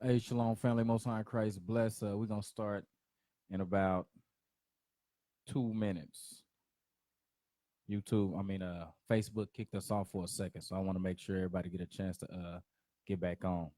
Hey, Shalom family, Most High Christ bless. We're gonna start in about 2 minutes. Facebook kicked us off for a second, so I want to make sure everybody get a chance to get back on.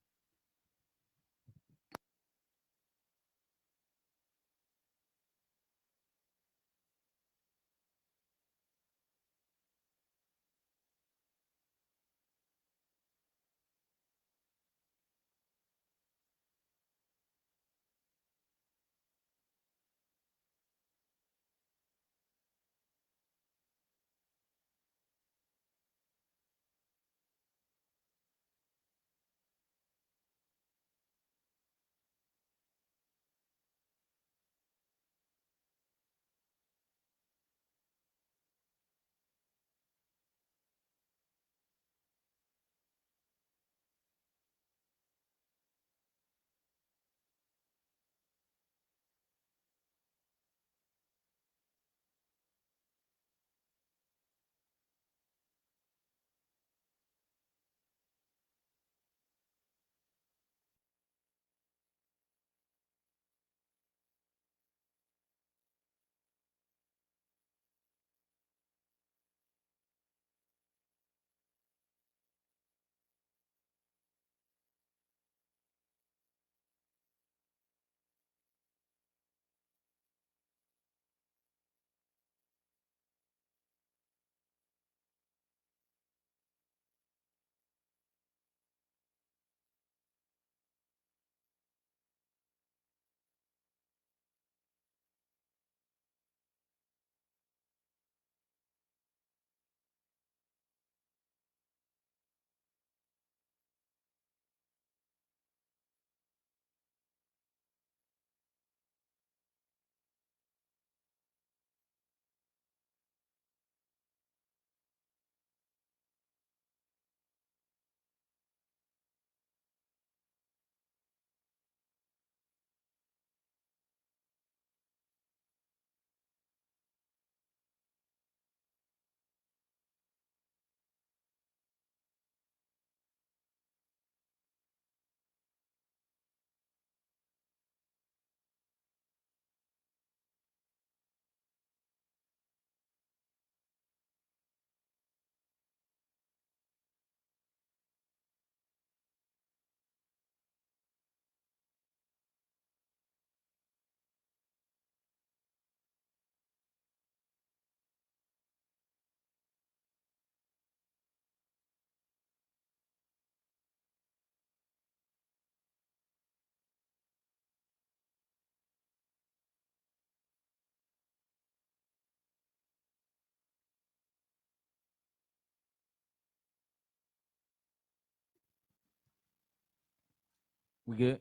We good?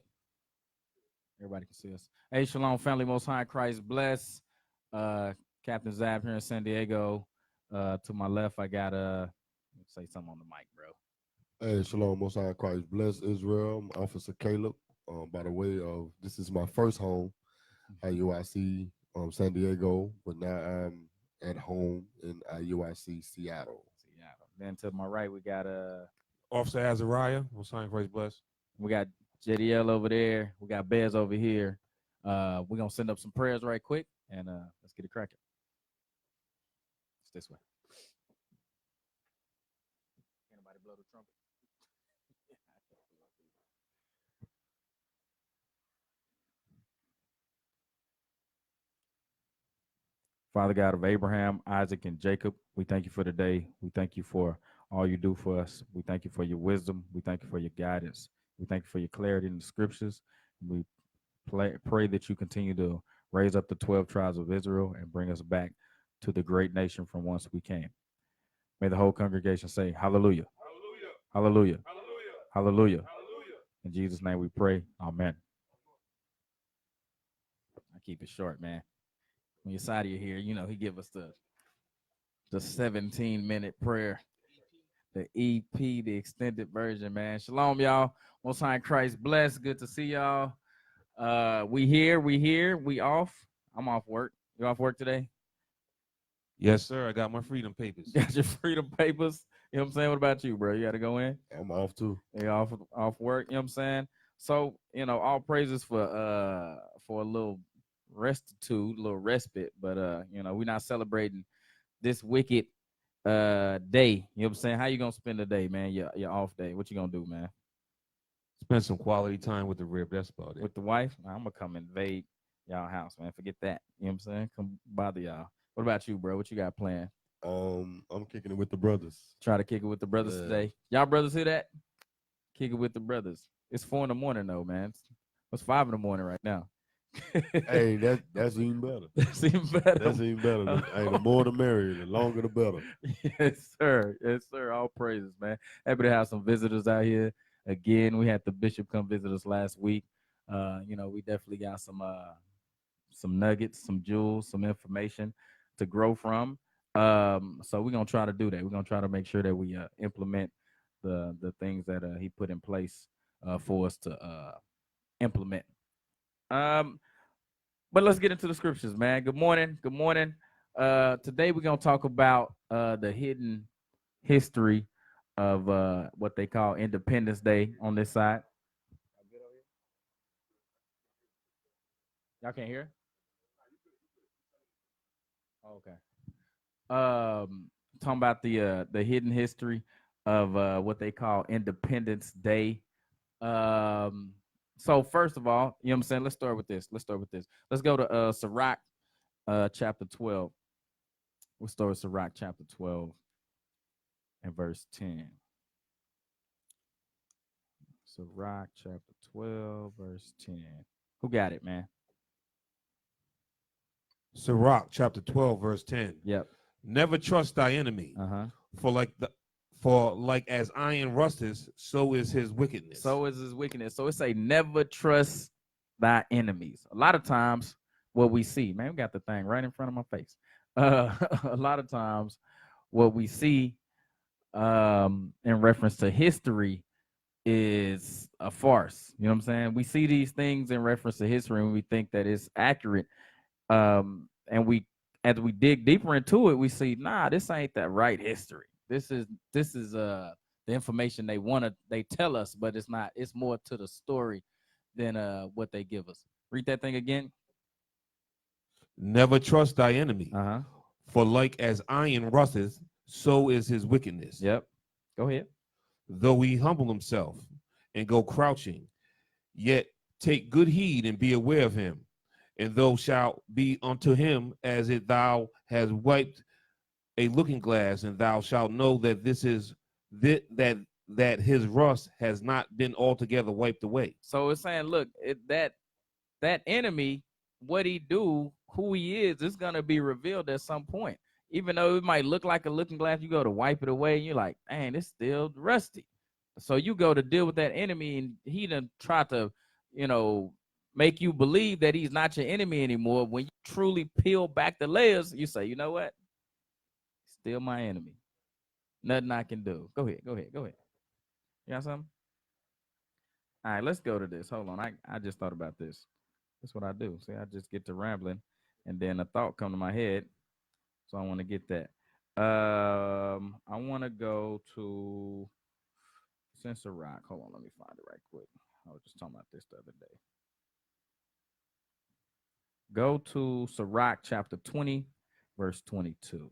Everybody can see us. Hey, Shalom family, Most High Christ bless. Uh, Captain Zab here in San Diego. To my left, I got say something on the mic, bro. Hey, Shalom, Most High Christ. Bless Israel. I'm Officer Caleb. By the way, this is my first home, IUIC, San Diego, but now I'm at home in IUIC, Seattle. Seattle. Then to my right, we got Officer Azariah, most high Christ bless. we got JDL over there. We got Bez over here. We're gonna send up some prayers right quick, and let's get it cracking. It's this way. Anybody blow the trumpet? Father God of Abraham, Isaac, and Jacob, we thank you for today. We thank you for all you do for us. We thank you for your wisdom. We thank you for your guidance. We thank you for your clarity in the scriptures. We pray that you continue to raise up the 12 tribes of Israel and bring us back to the great nation from whence we came. May the whole congregation say, Hallelujah, Hallelujah, Hallelujah. In Jesus' name we pray. Amen. I keep it short, man. When Yasadia here, he give us the 17-minute prayer, the EP, the extended version, man. Shalom, y'all. Most High Christ bless. Good to see y'all. We here, we off. I'm off work. You off work today? Yes, sir. I got my freedom papers. Got your freedom papers. You know what I'm saying? What about you, bro? You got to go in? I'm off too. You off work, you know what I'm saying? So, all praises for a little restitude, a little respite, but we're not celebrating this wicked day. You know what I'm saying? How you gonna spend the day, man? Your off day. What you gonna do, man? Spend some quality time with the rib. That's about it. With the wife? I'm gonna come invade y'all house, man. Forget that. You know what I'm saying? Come bother y'all. What about you, bro? What you got planned? I'm kicking it with the brothers. Try to kick it with the brothers today. Y'all brothers hear that? Kick it with the brothers. It's 4 a.m. though, man. It's 5 a.m. right now. Hey, that's even better. That's even better. That's even better. Hey, the more the merrier, the longer the better. Yes, sir. Yes, sir. All praises, man. Happy to have some visitors out here. Again, we had the bishop come visit us last week. We definitely got some nuggets, some jewels, some information to grow from. So we're gonna try to do that. We're gonna try to make sure that we implement the things that he put in place for us to implement. But let's get into the scriptures, man. Good morning. Good morning. Today we're gonna talk about the hidden history of what they call Independence Day on this side. Y'all can't hear? Okay. Talking about the hidden history of what they call Independence Day. So first of all, you know what I'm saying? Let's start with this. Let's go to Sirach chapter 12. We'll start with Sirach chapter 12 and verse 10. Sirach chapter 12, verse 10. Who got it, man? Sirach chapter 12, verse 10. Yep. Never trust thy enemy, for like as iron rusteth, so is his wickedness. So is his wickedness. So it say never trust thy enemies. A lot of times what we see, man, we got the thing right in front of my face. A lot of times what we see in reference to history is a farce. You know what I'm saying? We see these things in reference to history and we think that it's accurate. And we, as we dig deeper into it, we see, nah, this ain't that right history. This is the information they tell us, but it's not. It's more to the story than what they give us. Read that thing again. Never trust thy enemy, Uh-huh. for like as iron rusteth, so is his wickedness. Yep. Go ahead. Though he humble himself and go crouching, yet take good heed and be aware of him. And thou shalt be unto him as if thou hast wiped a looking glass, and thou shalt know that that his rust has not been altogether wiped away. So it's saying, look, that enemy, what he do, who he is gonna be revealed at some point. Even though it might look like a looking glass, you go to wipe it away, and you're like, dang, it's still rusty. So you go to deal with that enemy, and he done try to, make you believe that he's not your enemy anymore. When you truly peel back the layers, you say, you know what? Still my enemy. Nothing I can do. Go ahead. You got something? All right, let's go to this. Hold on. I just thought about this. That's what I do. See, I just get to rambling, and then a thought come to my head. So I want to get that. I want to go to Sensor Rock. Hold on, let me find it right quick. I was just talking about this the other day. Go to Sirach chapter 20, verse 22.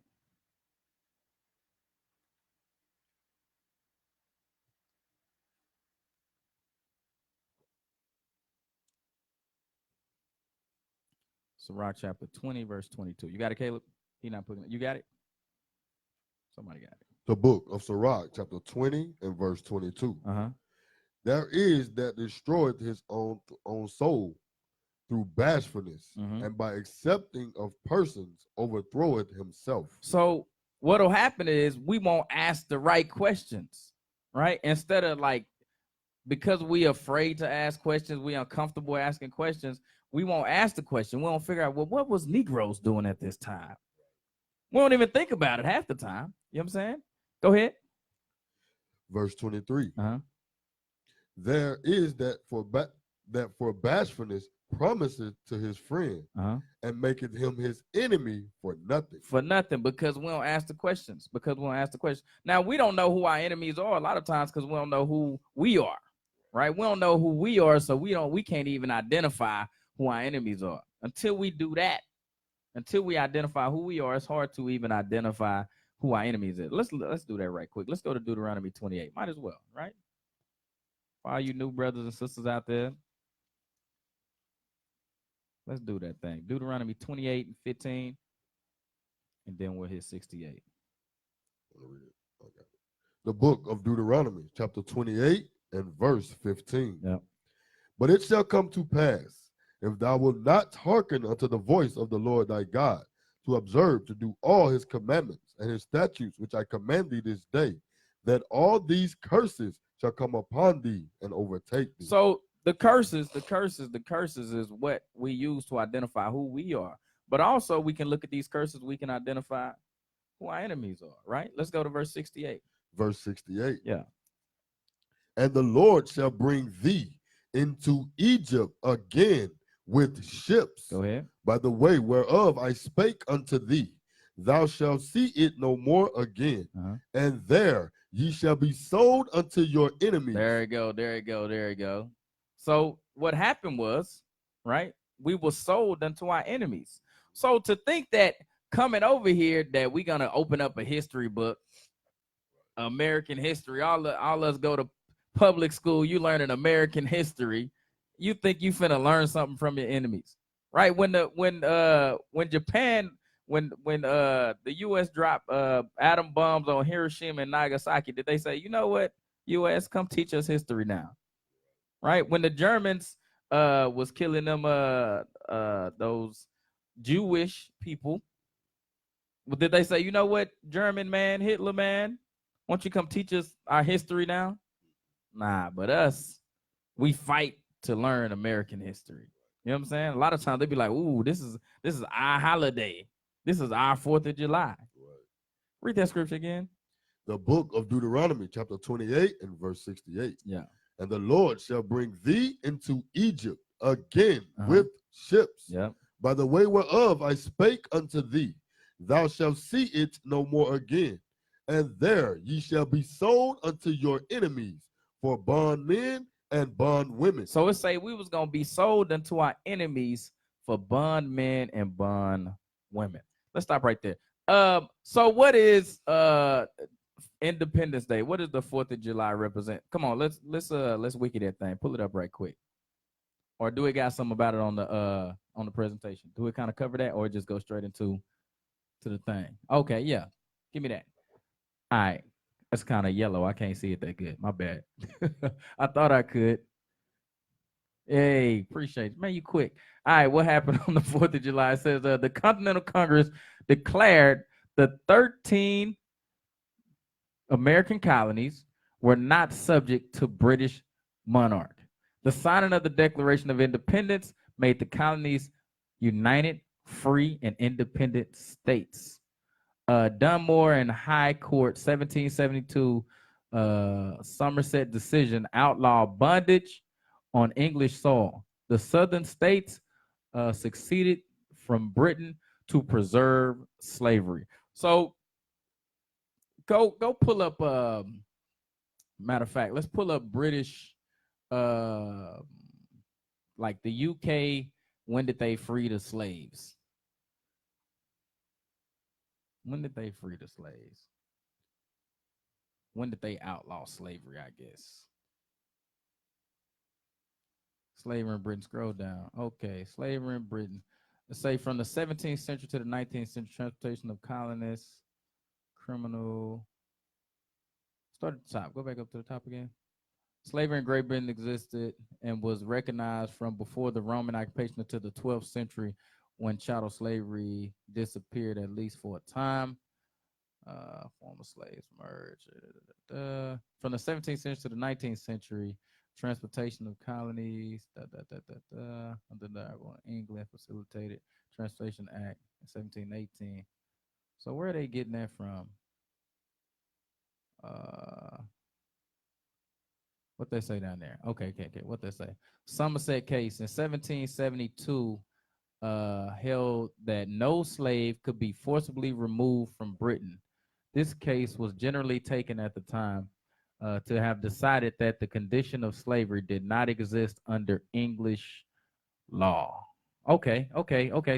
Sirach chapter 20, verse 22. You got it, Caleb? He not putting it. You got it? Somebody got it. The book of Sirach, chapter 20 and verse 22. There is that destroyed his own soul through bashfulness, and by accepting of persons overthroweth himself. So what'll happen is we won't ask the right questions, right? Instead of because we afraid to ask questions, we uncomfortable asking questions, we won't ask the question. We won't figure out, well, what was Negroes doing at this time? We don't even think about it half the time. You know what I'm saying? Go ahead. Verse 23. There is that for bashfulness promises to his friend, and maketh him his enemy for nothing. For nothing, because we don't ask the questions. Now, we don't know who our enemies are a lot of times because we don't know who we are. right? We don't know who we are, so we can't even identify who our enemies are. Until we do that, until we identify who we are, it's hard to even identify who our enemies is. Let's do that right quick. Let's go to Deuteronomy 28. Might as well, right? For all you new brothers and sisters out there, let's do that thing. Deuteronomy 28 and 15, and then we'll hit 68. Read it. Okay. The book of Deuteronomy, chapter 28 and verse 15. Yep. But it shall come to pass, if thou wilt not hearken unto the voice of the Lord thy God, to observe to do all his commandments and his statutes which I command thee this day, that all these curses shall come upon thee and overtake thee. So the curses is what we use to identify who we are. But also we can look at these curses, we can identify who our enemies are, right? Let's go to verse 68. Verse 68. Yeah. And the Lord shall bring thee into Egypt again with ships, Go ahead. by the way whereof I spake unto thee. Thou shalt see it no more again. And there ye shall be sold unto your enemies. There you go, there you go, there you go. So what happened was, right, we were sold unto our enemies. So to think that coming over here that we're going to open up a history book, American history, all us go to public school, you learning American history, you think you finna learn something from your enemies, right? When Japan, when the U.S. dropped atom bombs on Hiroshima and Nagasaki, did they say, you know what, U.S., come teach us history now, right? When the Germans was killing them those Jewish people, did they say, you know what, German man, Hitler man, why don't you come teach us our history now? Nah, but us, we fight to learn American history. You know what I'm saying? A lot of times they be like, ooh, this is our holiday. This is our 4th of July. Right. Read that scripture again. The book of Deuteronomy, chapter 28 and verse 68. Yeah. And the Lord shall bring thee into Egypt again with ships, Yep. by the way whereof I spake unto thee. Thou shalt see it no more again. And there ye shall be sold unto your enemies for bondmen and bondwomen. So it say we was going to be sold unto our enemies for bondmen and bondwomen. Let's stop right there. So what is Independence Day? What does the 4th of July represent? Come on, let's wiki that thing. Pull it up right quick. Or do it got something about it on the presentation? Do it kind of cover that, or just go straight into the thing? Okay, yeah. Give me that. All right. That's kind of yellow. I can't see it that good. My bad. I thought I could. Hey, appreciate it. Man, you quick. All right, what happened on the 4th of July? It says the Continental Congress declared the 13 American colonies were not subject to British monarch. The signing of the Declaration of Independence made the colonies united, free, and independent states. Dunmore and High Court 1772 Somerset decision outlawed bondage on English soil. The southern states succeeded from Britain to preserve slavery. So go pull up matter of fact, let's pull up British like the UK. When did they free the slaves? When did they free the slaves? When did they outlaw slavery, I guess? Slavery in Britain, scroll down. Okay, slavery in Britain. Let's say from the 17th century to the 19th century, transportation of colonists, criminal. Start at the top. Go back up to the top again. Slavery in Great Britain existed and was recognized from before the Roman occupation until the 12th century, when chattel slavery disappeared, at least for a time. Former slaves merged. From the 17th century to the 19th century, transportation of colonies, under the England facilitated Transportation Act in 1718. So where are they getting that from? What they say down there? Okay. What they say? Somerset case in 1772 held that no slave could be forcibly removed from Britain. This case was generally taken at the time to have decided that the condition of slavery did not exist under English law. Okay.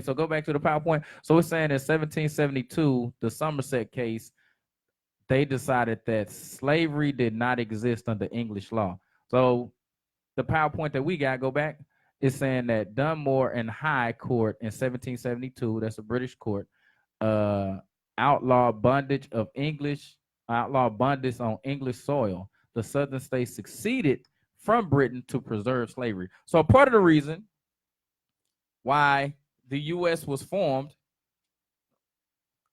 So go back to the PowerPoint. So it's saying in 1772, the Somerset case, they decided that slavery did not exist under English law. So the PowerPoint that we got, go back, is saying that Dunmore and High Court in 1772, that's a British court, uh, outlawed bondage on English soil. The Southern states succeeded from Britain to preserve slavery. So part of the reason why the U.S. was formed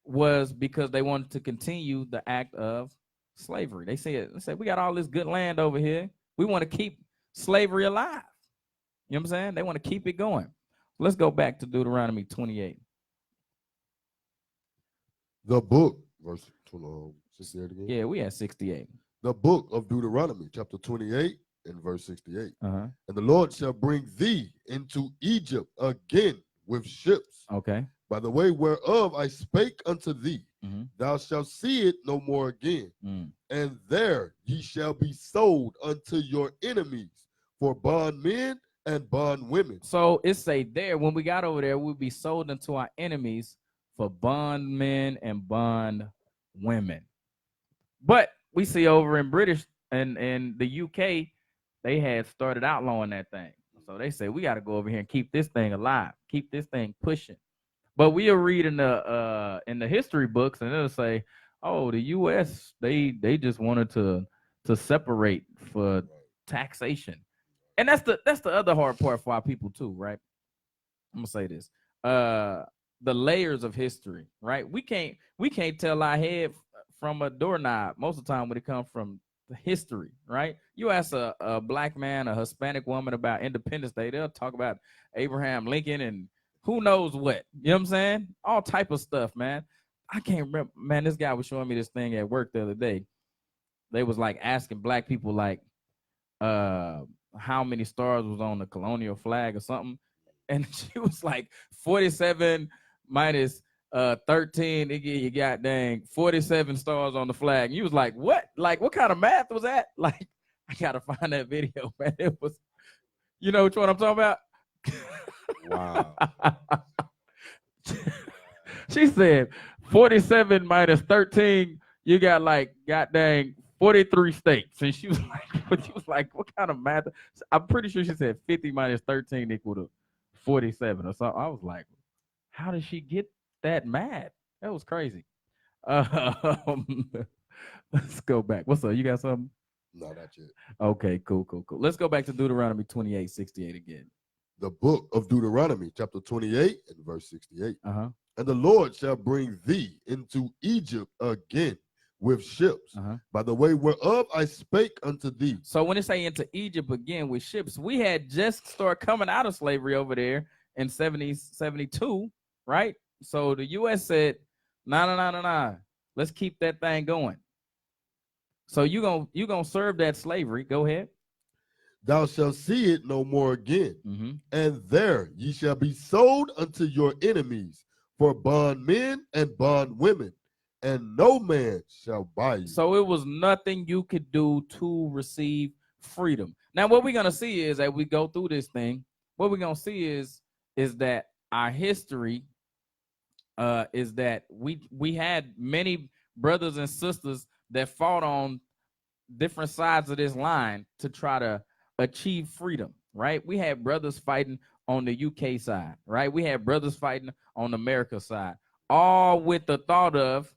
was because they wanted to continue the act of slavery. They said, we got all this good land over here. We want to keep slavery alive. You know what I'm saying? They want to keep it going. Let's go back to Deuteronomy 28. The book, verse 68 again. Yeah, we had 68. The book of Deuteronomy, chapter 28 and verse 68. Uh-huh. And the Lord shall bring thee into Egypt again with ships, Okay. by the way whereof I spake unto thee. Mm-hmm. Thou shalt see it no more again. Mm. And there ye shall be sold unto your enemies for bondmen and bondwomen. So it say there, when we got over there, we'll be sold unto our enemies for bondmen and bondwomen. But we see over in British and the UK, they had started outlawing that thing. So they say we got to go over here and keep this thing alive, keep this thing pushing. But we'll read in the history books, and it'll say, oh, the US, they just wanted to separate for taxation. And that's the other hard part for our people too, right? I'm gonna say this. The layers of history, right? We can't tell our head from a doorknob most of the time when it comes from the history, right? You ask a black man, a Hispanic woman about Independence Day, they'll talk about Abraham Lincoln and who knows what. You know what I'm saying? All type of stuff, man. I can't remember, man. This guy was showing me this thing at work the other day. They was like asking black people like how many stars was on the colonial flag or something. And she was like 47 minus 13, you got dang 47 stars on the flag. And you was like, what? Like, what kind of math was that? Like, I gotta find that video, man. It was, you know which one I'm talking about? Wow. She said 47 minus 13, you got like god dang 43 states. And she was like, what kind of math? I'm pretty sure she said 50 minus 13 equal to 47 or something. I was like, how did she get that mad? That was crazy. Let's go back. What's up? You got something? No, not yet. Okay, cool. Let's go back to Deuteronomy 28:68 again. The book of Deuteronomy, chapter 28 and verse 68. Uh-huh. And the Lord shall bring thee into Egypt again with ships, by the way whereof I spake unto thee. So when it say into Egypt again with ships, we had just started coming out of slavery over there in 72, right? So the U.S. said, nah. Let's keep that thing going. So you gonna serve that slavery. Go ahead. Thou shalt see it no more again. And there ye shall be sold unto your enemies for bondmen and bondwomen, and no man shall buy you. So it was nothing you could do to receive freedom. Now, what we're gonna see is as we go through this thing, what we're gonna see is that our history is that we had many brothers and sisters that fought on different sides of this line to try to achieve freedom, right? We had brothers fighting on the UK side, right? We had brothers fighting on America's side, all with the thought of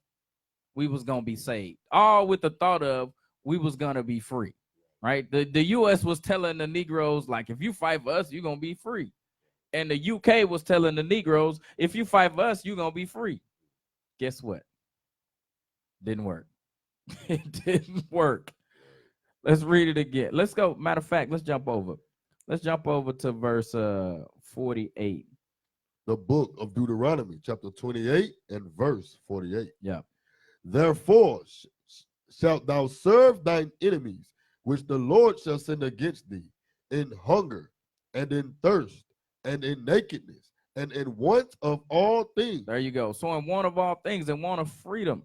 we was gonna be saved, all with the thought of we was gonna be free, right? The US was telling the Negroes, like, if you fight for us, you're gonna be free. And the UK was telling the Negroes, if you fight for us, you're gonna be free. Guess what? Didn't work. It didn't work. Let's read it again. Let's go. Matter of fact, let's jump over. Let's jump over to verse 48. The book of Deuteronomy, chapter 28 and verse 48. Yeah. Therefore shalt thou serve thine enemies, which the Lord shall send against thee, in hunger and in thirst and in nakedness and in want of all things. There you go. So in want of all things, in want of freedom,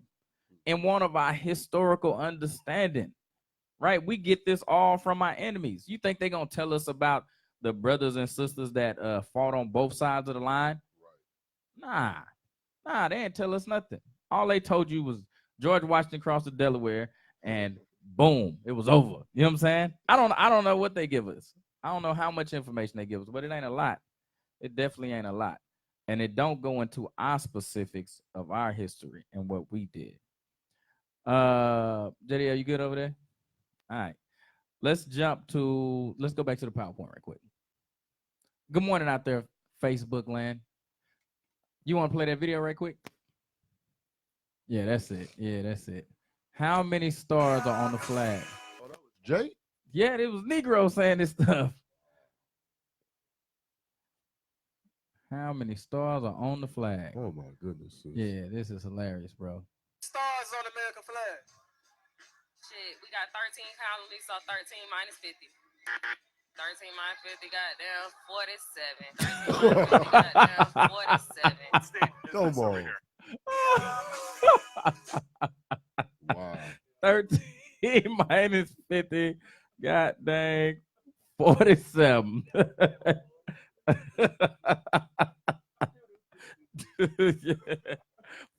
in want of our historical understanding, right? We get this all from our enemies. You think they're going to tell us about the brothers and sisters that fought on both sides of the line? Nah, they didn't tell us nothing. All they told you was George Washington crossed the Delaware and boom, it was over. You know what I'm saying? I don't know what they give us. I don't know how much information they give us, but it ain't a lot. It definitely ain't a lot. And it don't go into our specifics of our history and what we did. JD, are you good over there? All right. Let's go back to the PowerPoint right quick. Good morning out there, Facebook land. You want to play that video right quick? Yeah, that's it. Yeah, that's it. How many stars are on the flag? Oh, that was Jay? Yeah, it was Negro saying this stuff. How many stars are on the flag? Oh my goodness. Sis. Yeah, this is hilarious, bro. Stars on the American flag. Shit, we got 13 colonies, so 13 minus 50. 13 minus 50, goddamn 47. 13 minus 50, goddamn 47. Come on. Wow. 13 minus 50, god dang, 47.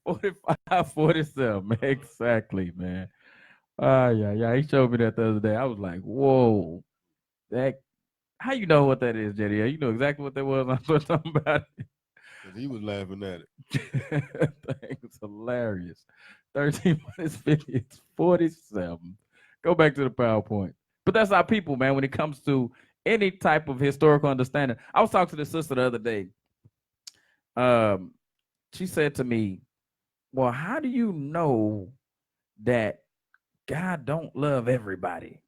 45, 47. Exactly, man. Yeah. He showed me that the other day. I was like, whoa. How you know what that is, JD? You know exactly what that was. I was talking about it. He was laughing at it. That thing was hilarious. 13 minus 50, it's 47. Go back to the PowerPoint. But that's our people, man, when it comes to any type of historical understanding. I was talking to the sister the other day. She said to me, well, how do you know that God don't love everybody?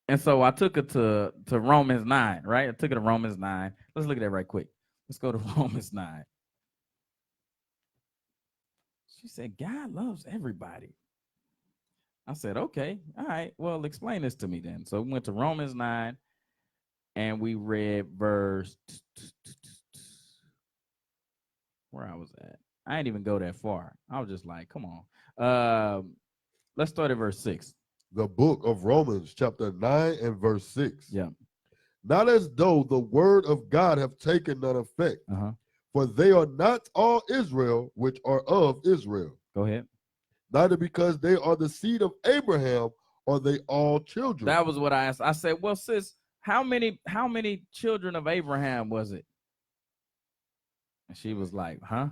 And so I took her to Romans 9, right? I took her to Romans 9. Let's look at that right quick. Let's go to Romans 9. She said, God loves everybody. I said, okay, all right, well, explain this to me then. So we went to Romans 9, and we read verse, where I was at. I didn't even go that far. I was just like, come on. Let's start at verse 6. The book of Romans, chapter 9 and verse 6. Yeah. Not as though the word of God have taken none effect, for they are not all Israel which are of Israel. Go ahead. Neither because they are the seed of Abraham are they all children. That was what I asked. I said, well, sis, how many children of Abraham was it? And she was like, huh?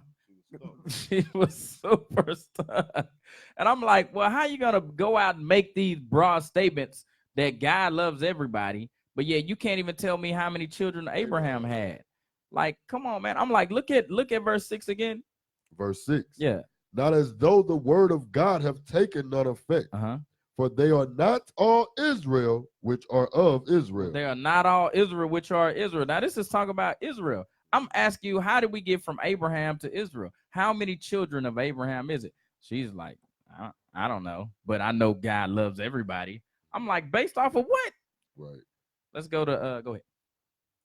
She was super stuck. And I'm like, well, how you gonna go out and make these broad statements that God loves everybody, but yeah, you can't even tell me how many children Abraham had? Like, come on, man. I'm like, look at verse 6 again. Verse 6. Yeah. Not as though the word of God have taken none effect, for they are not all Israel which are of Israel. They are not all Israel which are Israel. Now, this is talking about Israel. I'm asking you, how did we get from Abraham to Israel? How many children of Abraham is it? She's like, I don't know, but I know God loves everybody. I'm like, based off of what? Right. Let's go to, go ahead.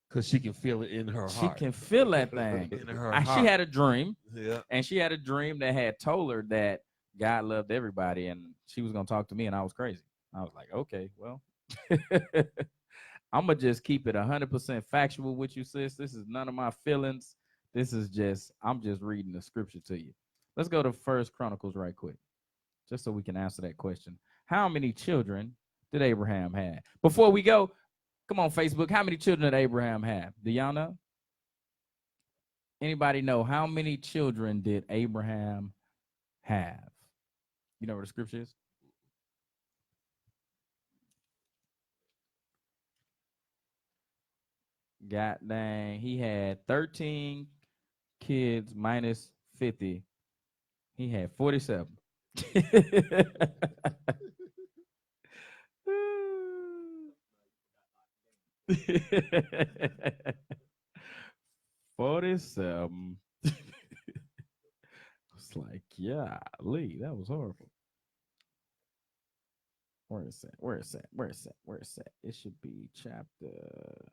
Because she can feel it in her She heart. can feel that thing. In her heart. She had a dream. Yeah. And she had a dream that had told her that God loved everybody, and she was going to talk to me, and I was crazy. I was like, okay, well, I'm going to just keep it 100% factual with you, sis. This is none of my feelings. I'm just reading the scripture to you. Let's go to 1 Chronicles right quick, just so we can answer that question. How many children did Abraham have? Before we go, come on, Facebook, how many children did Abraham have? Do y'all know? Anybody know how many children did Abraham have? You know where the scripture is? God dang, he had 13 kids minus 50. He had 47. 47. It's like, yeah, Lee, that was horrible. Where is that? It should be chapter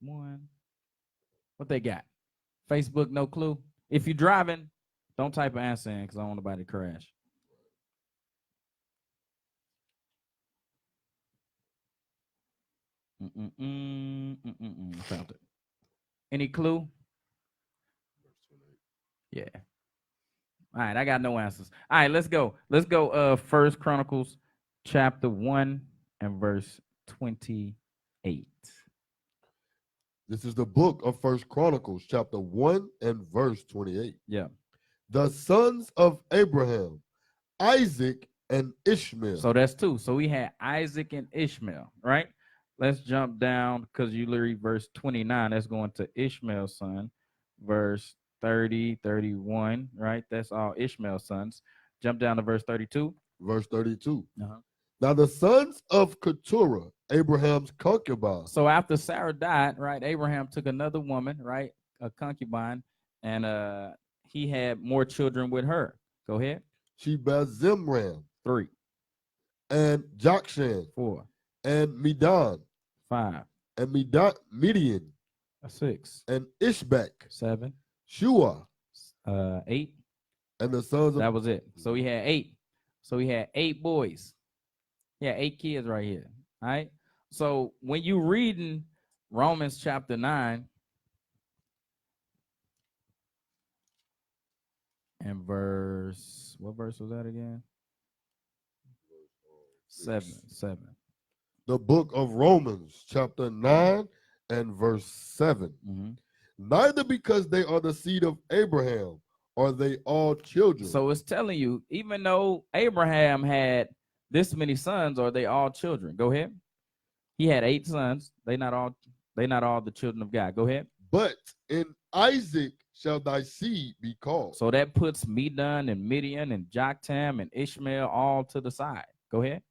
1. What they got? Facebook, no clue. If you're driving, don't type an answer in because I don't want nobody to crash. Found it. Any clue? Yeah. All right, I got no answers. All right, let's go. Let's go. First Chronicles chapter 1 and verse 28. This is the book of First Chronicles, chapter 1 and verse 28. Yeah. The sons of Abraham, Isaac, and Ishmael. So that's two. So we had Isaac and Ishmael, right? Let's jump down because you read verse 29. That's going to Ishmael's son. Verse 30, 31, right? That's all Ishmael's sons. Jump down to verse 32. Verse 32. Uh-huh. Now the sons of Keturah, Abraham's concubine. So after Sarah died, right, Abraham took another woman, right, a concubine, and he had more children with her. Go ahead. She bare Zimran, 3, and Jokshan, 4, and Medan, 5, and Median, 6, and Ishbak, 7, Shua, 8. and the sons of That was it. So he had 8. So he had 8 boys. Yeah, 8 kids right here. All right. So when you reading Romans chapter 9 and verse, what verse was that again? 7. the book of Romans, chapter 9 and verse 7. Mm-hmm. Neither because they are the seed of Abraham are they all children. So it's telling you, even though Abraham had this many sons, are they all children? Go ahead. He had 8 sons. They not all the children of God. Go ahead. But in Isaac shall thy seed be called. So that puts Medan and Midian and Joktan and Ishmael all to the side. Go ahead.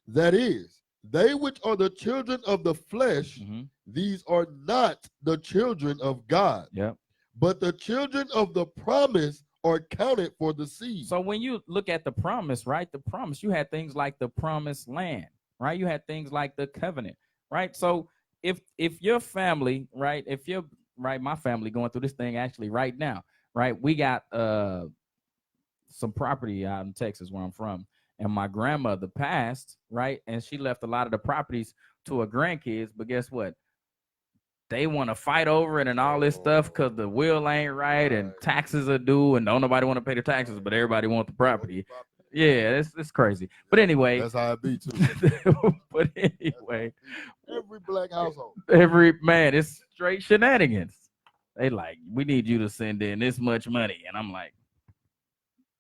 That is, they which are the children of the flesh, Mm-hmm. these are not the children of God. Yep. But the children of the promise are counted for the seed. So when you look at the promise, right? The promise, you had things like the promised land, right? You had things like the covenant, right? So if your family, right, if you're right, my family going through this thing actually right now, right? We got some property out in Texas where I'm from, and my grandmother passed, right? And she left a lot of the properties to her grandkids, but guess what? They want to fight over it and all this stuff because the will ain't right and taxes are due and don't nobody want to pay the taxes, but everybody want the property. Yeah, it's crazy. But anyway, That's how it be too. but anyway, Every black household. every man, it's straight shenanigans. They like, we need you to send in this much money, and I'm like,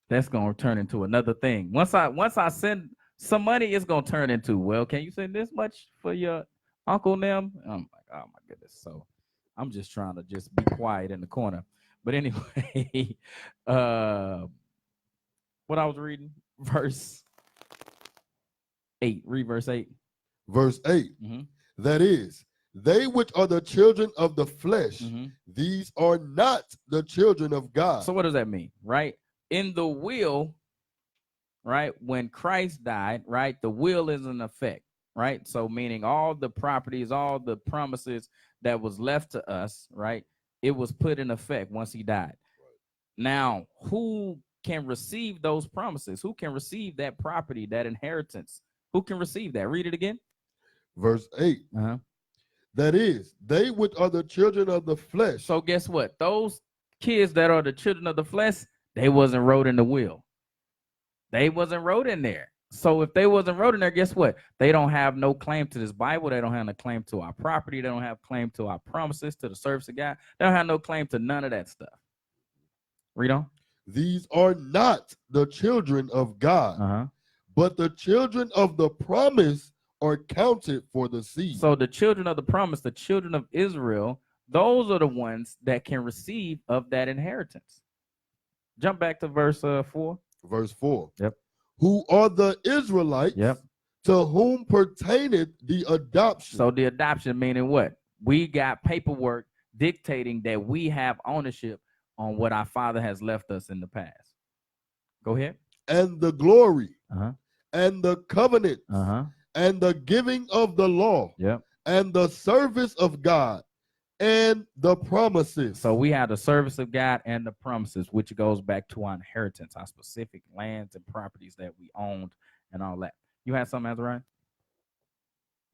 that's gonna turn into another thing. Once I send some money, it's gonna turn into, well, can you send this much for your uncle and them? I'm like, oh my goodness. So I'm just trying to just be quiet in the corner. But anyway, what I was reading, verse 8. Read verse 8. Verse 8. Mm-hmm. That is, they which are the children of the flesh, Mm-hmm. these are not the children of God. So what does that mean, right? In the will, right, when Christ died, right, the will is in effect, right? So meaning all the properties, all the promises that was left to us, right, it was put in effect once he died. Now, who can receive those promises? Who can receive that property, that inheritance? Who can receive that? Read it again. Verse 8. Uh-huh. That is, they which are the children of the flesh. So guess what? Those kids that are the children of the flesh, they wasn't wrote in the will. They wasn't wrote in there. So if they wasn't wrote in there, guess what? They don't have no claim to this Bible. They don't have no claim to our property. They don't have claim to our promises, to the service of God. They don't have no claim to none of that stuff. Read on. These are not the children of God, Uh-huh. but the children of the promise are counted for the seed. So the children of the promise, the children of Israel, those are the ones that can receive of that inheritance. Jump back to verse 4. Verse 4. Yep. Who are the Israelites, Yep. to whom pertaineth the adoption. So the adoption meaning what? We got paperwork dictating that we have ownership on what our Father has left us in the past. Go ahead. And the glory, Uh-huh. and the covenant, Uh-huh. and the giving of the law, Yep. and the service of God, and the promises. So we have the service of God and the promises, which goes back to our inheritance, our specific lands and properties that we owned and all that. You had something, Azariah?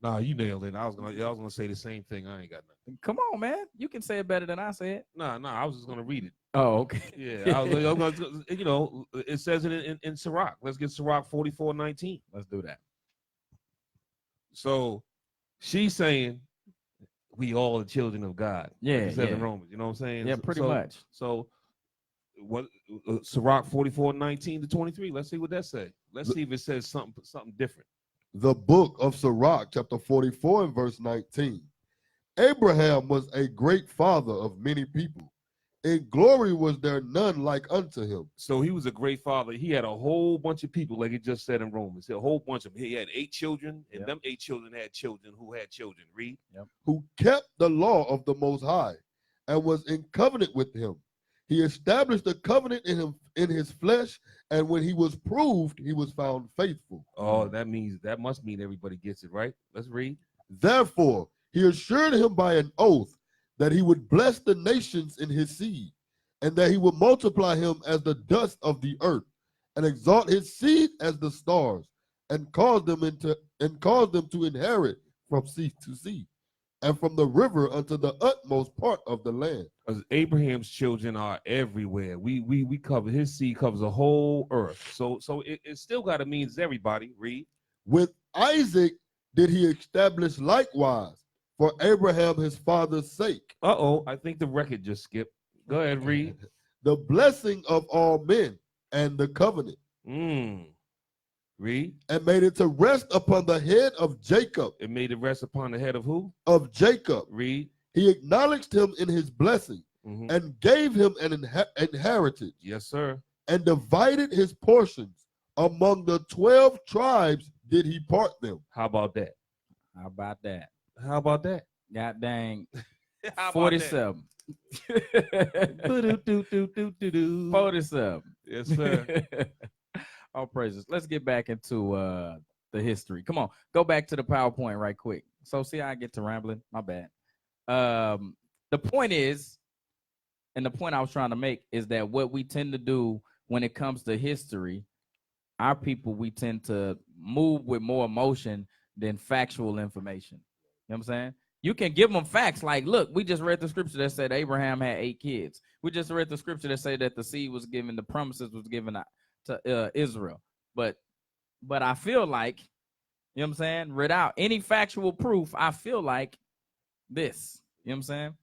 Nah, you nailed it. I was gonna say the same thing. I ain't got nothing. Come on, man. You can say it better than I said. Nah, I was just gonna read it. Oh, okay. Yeah, I was like, you know, it says it in Sirach. Let's get Sirach 44:19. Let's do that. So she's saying we all the children of God. Yeah, like it says in yeah. Romans. You know what I'm saying? Yeah, pretty So- much. So what Sirach 44:19 to 23. Let's see what that say. Let's see if it says something different. The book of Sirach, chapter 44 and verse 19. Abraham was a great father of many people. In glory was there none like unto him. So he was a great father. He had a whole bunch of people, like it just said in Romans. A whole bunch of them. He had 8 children, and Yep. them 8 children had children who had children. Read. Who kept the law of the Most High, and was in covenant with him. He established a covenant in his flesh, and when he was proved, he was found faithful. Oh, that must mean everybody gets it, right? Let's read. Therefore, he assured him by an oath that he would bless the nations in his seed, and that he would multiply him as the dust of the earth, and exalt his seed as the stars, and cause them to inherit from sea to sea, and from the river unto the utmost part of the land. Because Abraham's children are everywhere. We cover his seed covers the whole earth. So it still got to mean it's everybody. Read. With Isaac did he establish likewise, for Abraham his father's sake, I think the record just skipped. Go ahead, read. the blessing of all men and the covenant, Read. and made it to rest upon the head of Jacob. It made it rest upon the head of who? Of Jacob. Read. He acknowledged him in his blessing, and gave him an inheritance, Yes, sir. and divided his portions among the 12 tribes did he part them. How about that? How about that? How about that? God dang. How about 47. that? 47. Yes, sir. All praises. Let's get back into the history. Come on, go back to the PowerPoint right quick. So see how I get to rambling? My bad. The point is, and the point I was trying to make is that what we tend to do when it comes to history, our people, we tend to move with more emotion than factual information. You know what I'm saying? You can give them facts like, look, we just read the scripture that said Abraham had 8 kids. We just read the scripture that said that the seed was given, the promises was given to Israel. But I feel like, you know what I'm saying, without any factual proof, I feel like this. You know what I'm saying?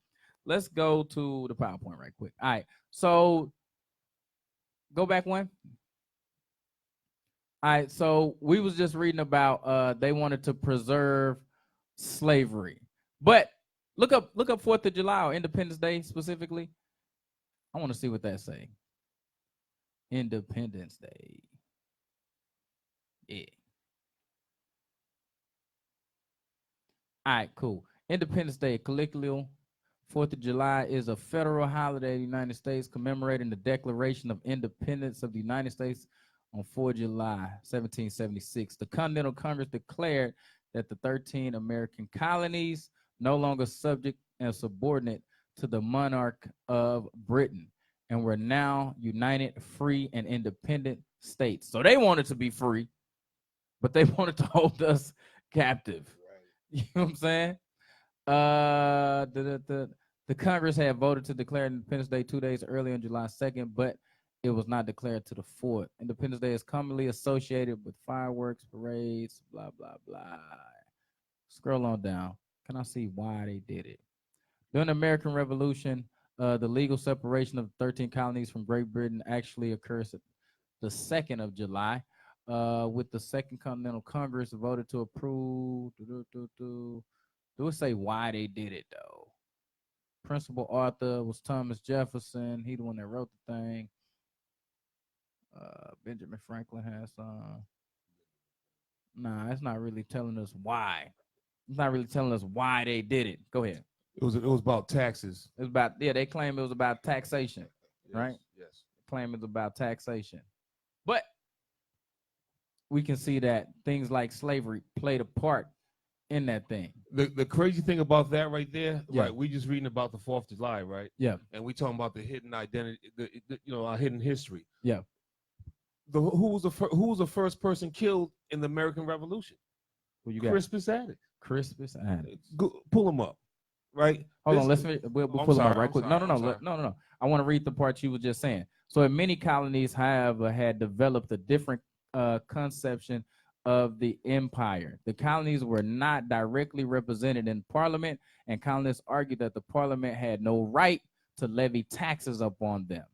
Let's go to the PowerPoint right quick. All right. So go back one. All right. So we was just reading about they wanted to preserve slavery. But look up 4th of July or Independence Day specifically. I want to see what that say. Independence Day. Yeah. All right, cool. Independence Day, colloquial. 4th of July is a federal holiday in the United States commemorating the Declaration of Independence of the United States on 4 July 1776. The Continental Congress declared that the 13 American colonies no longer subject and subordinate to the monarch of Britain and were now united, free, and independent states. So they wanted to be free, but they wanted to hold us captive. You know what I'm saying? The Congress had voted to declare Independence Day 2 days earlier on July 2nd, but it was not declared to the 4th. Independence Day is commonly associated with fireworks, parades, blah, blah, blah. Scroll on down. Can I see why they did it? During the American Revolution, the legal separation of 13 colonies from Great Britain actually occurs at the 2nd of July, with the Second Continental Congress voted to approve. Do it say why they did it, though? Principal author was Thomas Jefferson. He the one that wrote the thing. Benjamin Franklin has some. Nah, it's not really telling us why. It's not really telling us why they did it. Go ahead. It was about taxes. It was about, yeah, they claim it was about taxation, right? Yes. Claim it's about taxation. But we can see that things like slavery played a part in that thing. The crazy thing about that right there, Yeah. right? We just reading about the 4th of July, right? Yeah. And we talking about the hidden identity, our hidden history. Yeah. Who was the first person killed in the American Revolution? Who you got? Crispus Attucks. Crispus Attucks. Pull him up, right? Hold on, This- we'll I'm pull them up sorry, right I'm quick. sorry, No, I'm sorry. no. I want to read the part you were just saying. So, many colonies have had developed a different conception of the empire. The colonies were not directly represented in parliament, and colonists argued that the parliament had no right to levy taxes upon them.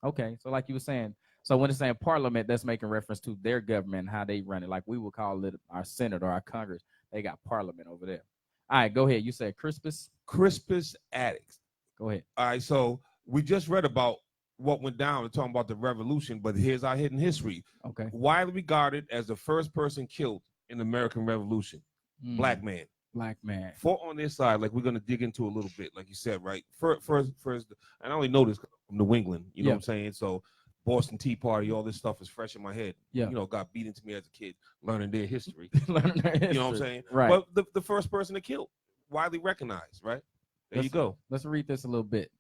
Okay, so like you were saying, so when it's saying parliament, that's making reference to their government, how they run it. Like we would call it our Senate or our Congress. They got parliament over there. All right, go ahead. You said Crispus. Crispus Attucks. Go ahead. All right, so we just read about what went down and talking about the revolution, but here's our hidden history. Okay. Widely regarded as the first person killed in the American Revolution, black man. Black man. Fought on this side, like we're gonna dig into a little bit, like you said, right? First, and I only know this from New England. You know what I'm saying? So Boston Tea Party, all this stuff is fresh in my head. Yeah. You know, got beat into me as a kid, learning their history. Learning their history. You know what I'm saying? Right. But the first person to kill, widely recognized, right? There you go. Let's read this a little bit.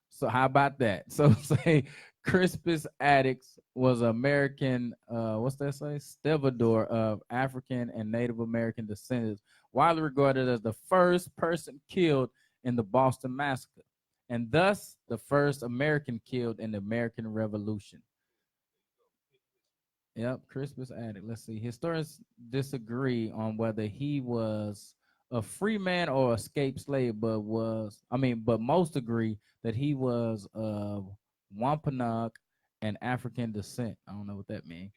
So how about that? So say Crispus Attucks was American, what's that say? Stevedore of African and Native American descendants, widely regarded as the first person killed in the Boston Massacre, and thus the first American killed in the American Revolution. Yep, Crispus Attucks. Let's see. Historians disagree on whether he was a free man or escaped slave, but most agree that he was of Wampanoag and African descent. I don't know what that means.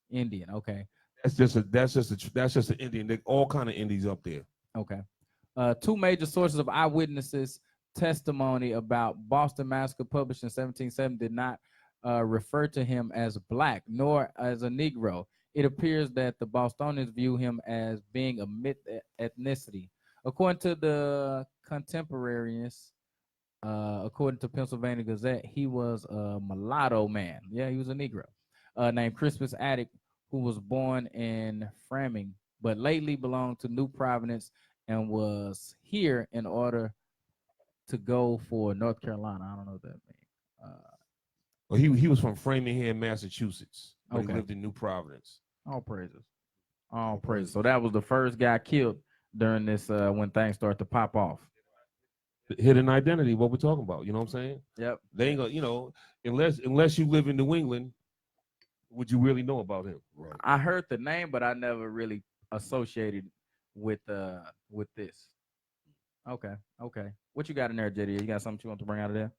Indian. Okay. That's just an Indian. They all kind of Indians up there. Okay. Two major sources of eyewitnesses testimony about Boston Massacre published in 1770 did not refer to him as black nor as a Negro. It appears that the Bostonians view him as being a mixed ethnicity. According to the contemporaneous, according to Pennsylvania Gazette, he was a mulatto man. Yeah, he was a Negro named Crispus Attucks, who was born in Framingham, but lately belonged to New Providence and was here in order to go for North Carolina. I don't know what that means. Well, he was from Framingham, Massachusetts. But Okay. He lived in New Providence. All praises. All praises. So that was the first guy killed during this when things start to pop off. Hidden identity, what we're talking about. You know what I'm saying? Yep. They ain't gonna, you know, unless you live in New England, would you really know about him? Right. I heard the name, but I never really associated with this. Okay. Okay. What you got in there, JD? You got something you want to bring out of there?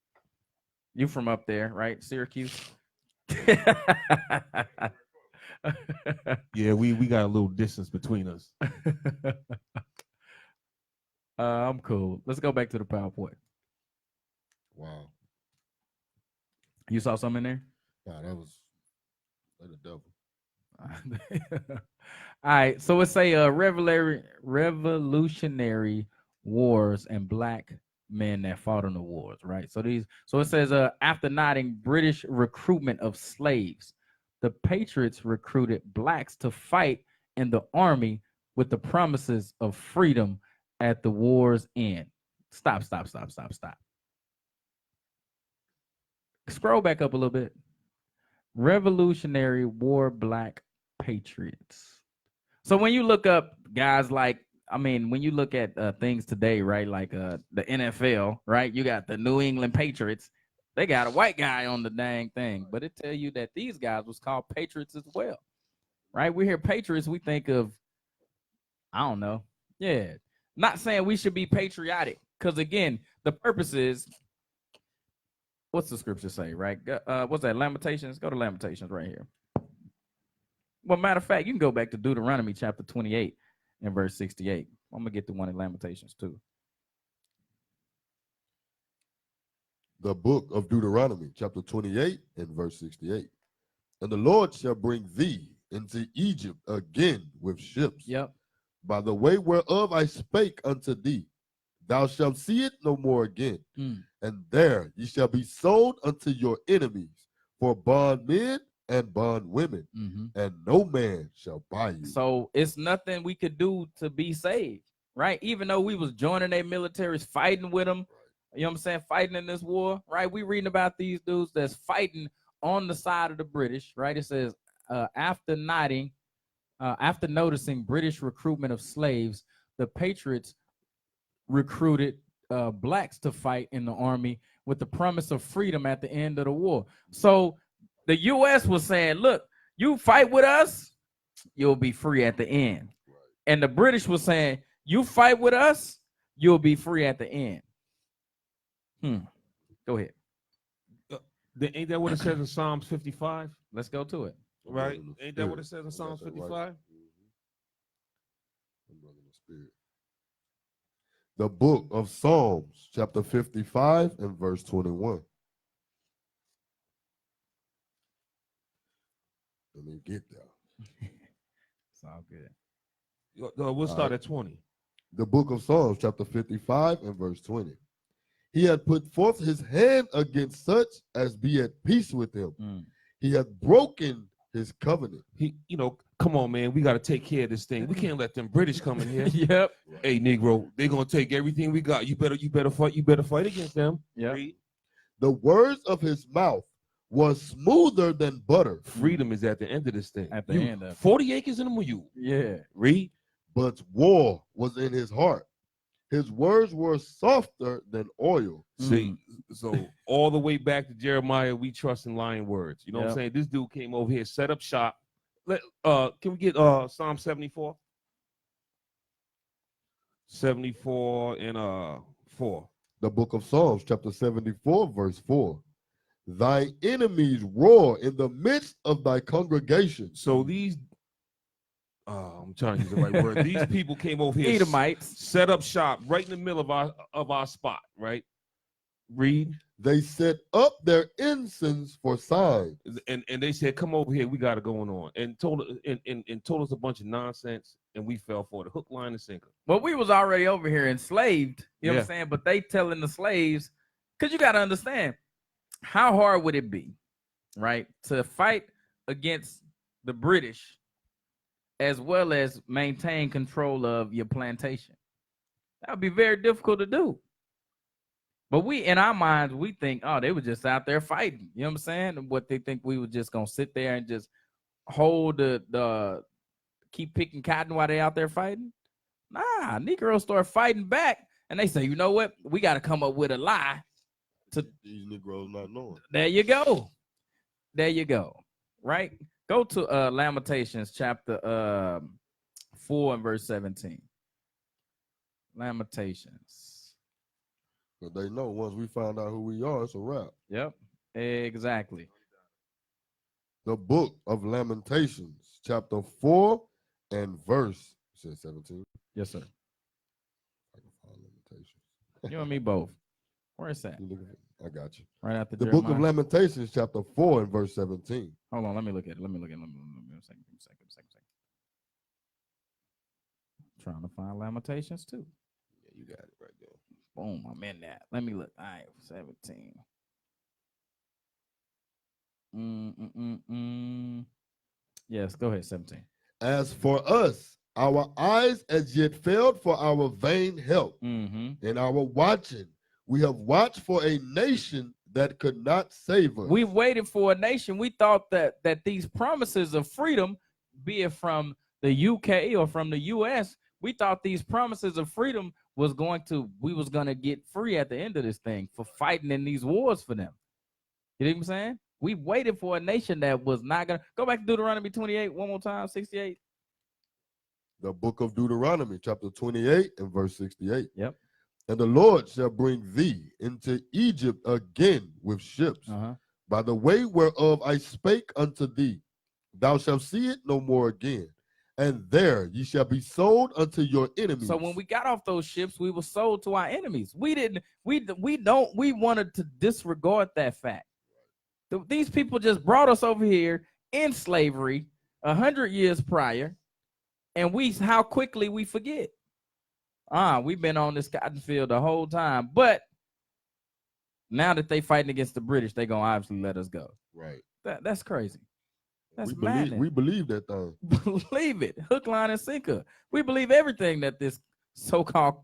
You from up there, right? Syracuse. Yeah, we got a little distance between us. I'm cool. Let's go back to the PowerPoint. Wow. You saw something in there? Nah, that was the devil. All right. So it's a revolutionary wars and black men that fought in the wars, right? So it says after nodding British recruitment of slaves, the Patriots recruited blacks to fight in the army with the promises of freedom at the war's end. Stop. Scroll back up a little bit. Revolutionary War Black Patriots. So when you look up guys when you look at things today, right, like the NFL, right, you got the New England Patriots. They got a white guy on the dang thing, but it tell you that these guys was called Patriots as well, right? We hear Patriots, we think of, I don't know. Yeah. Not saying we should be patriotic, because again, the purpose is, what's the scripture say, right? What's that, Lamentations? Go to Lamentations right here. Well, matter of fact, you can go back to Deuteronomy chapter 28 and verse 68. I'm going to get the one in Lamentations too. The book of Deuteronomy, chapter 28 and verse 68. And the Lord shall bring thee into Egypt again with ships. Yep. By the way whereof I spake unto thee, thou shalt see it no more again. And there ye shall be sold unto your enemies for bondmen and bondwomen, and no man shall buy you. So it's nothing we could do to be saved, right? Even though we was joining their militaries, fighting with them, you know what I'm saying, fighting in this war, right? We reading about these dudes that's fighting on the side of the British, right? It says, after noticing British recruitment of slaves, the Patriots recruited blacks to fight in the army with the promise of freedom at the end of the war. So the U.S. was saying, look, you fight with us, you'll be free at the end. And the British was saying, you fight with us, you'll be free at the end. Go ahead. Ain't that what it says in Psalms 55? Let's go to it. Right? Ain't that what it says in Psalms 55? The book of Psalms, chapter 55 and verse 21. Let me get there. It's all good. We'll start at 20. The book of Psalms, chapter 55 and verse 20. He had put forth his hand against such as be at peace with him. He had broken his covenant. Come on, man. We got to take care of this thing. We can't let them British come in here. Yep. Hey, Negro, they're gonna take everything we got. You better fight. You better fight against them. Yeah. The words of his mouth was smoother than butter. Freedom is at the end of this thing. At the end of 40 acres in the you. Yeah. Read. But war was in his heart. His words were softer than oil. See, so all the way back to Jeremiah, we trust in lying words. You know what I'm saying? This dude came over here, set up shop. Can we get Psalm 74? 74 and 4. The book of Psalms, chapter 74, verse 4. Thy enemies roar in the midst of thy congregation. So these, I'm trying to use the right word. These people came over here, Edomites, set up shop right in the middle of our spot, right? Read. They set up their ensigns for signs. And they said, come over here, we got it going on. And told us a bunch of nonsense, and we fell for it. Hook, line, and sinker. well, we was already over here enslaved, you know what I'm saying? But they telling the slaves, because you got to understand, how hard would it be, right, to fight against the British as well as maintain control of your plantation? That would be very difficult to do. But we, in our minds, we think, oh, they were just out there fighting. You know what I'm saying? What they think we were just going to sit there and just hold keep picking cotton while they out there fighting? Nah, Negroes start fighting back. And they say, you know what? We got to come up with a lie. These Negroes not knowing. There you go. There you go. Right? Go to Lamentations chapter 4 and verse 17. Lamentations. But they know once we find out who we are, it's a wrap. Yep, exactly. The book of Lamentations, chapter 4 and verse 17. Yes, sir. I can find Lamentations. You and me both. Where is that? I got you. Right after The Jeremiah. book of Lamentations, chapter 4 and verse 17. Hold on, let me look at it. Let me a second. Trying to find Lamentations too. Yeah, you got it right there. Boom, I'm in that. Let me look. All right, 17. Yes, go ahead, 17. As for us, our eyes as yet failed for our vain help. Mm-hmm. In our watching, we have watched for a nation that could not save us. We waited for a nation. We thought that these promises of freedom, be it from the UK or from the US, we thought these promises of freedom we was gonna get free at the end of this thing for fighting in these wars for them. You know what I'm saying? We waited for a nation that was not gonna go back to Deuteronomy 28 one more time, 68. The book of Deuteronomy, chapter 28 and verse 68. Yep. And the Lord shall bring thee into Egypt again with ships, by the way whereof I spake unto thee. Thou shalt see it no more again. And there ye shall be sold unto your enemies. So when we got off those ships, we were sold to our enemies. We wanted to disregard that fact. These people just brought us over here in slavery 100 years prior, and how quickly we forget. We've been on this cotton field the whole time, but now that they fighting against the British, they gonna obviously let us go. Right. That's crazy. That's madness. We believe that thing. Believe it. Hook, line, and sinker. We believe everything that this so-called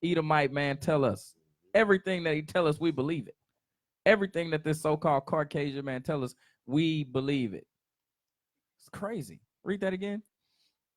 Edomite man tell us. Everything that he tell us, we believe it. Everything that this so-called Caucasian man tell us, we believe it. It's crazy. Read that again.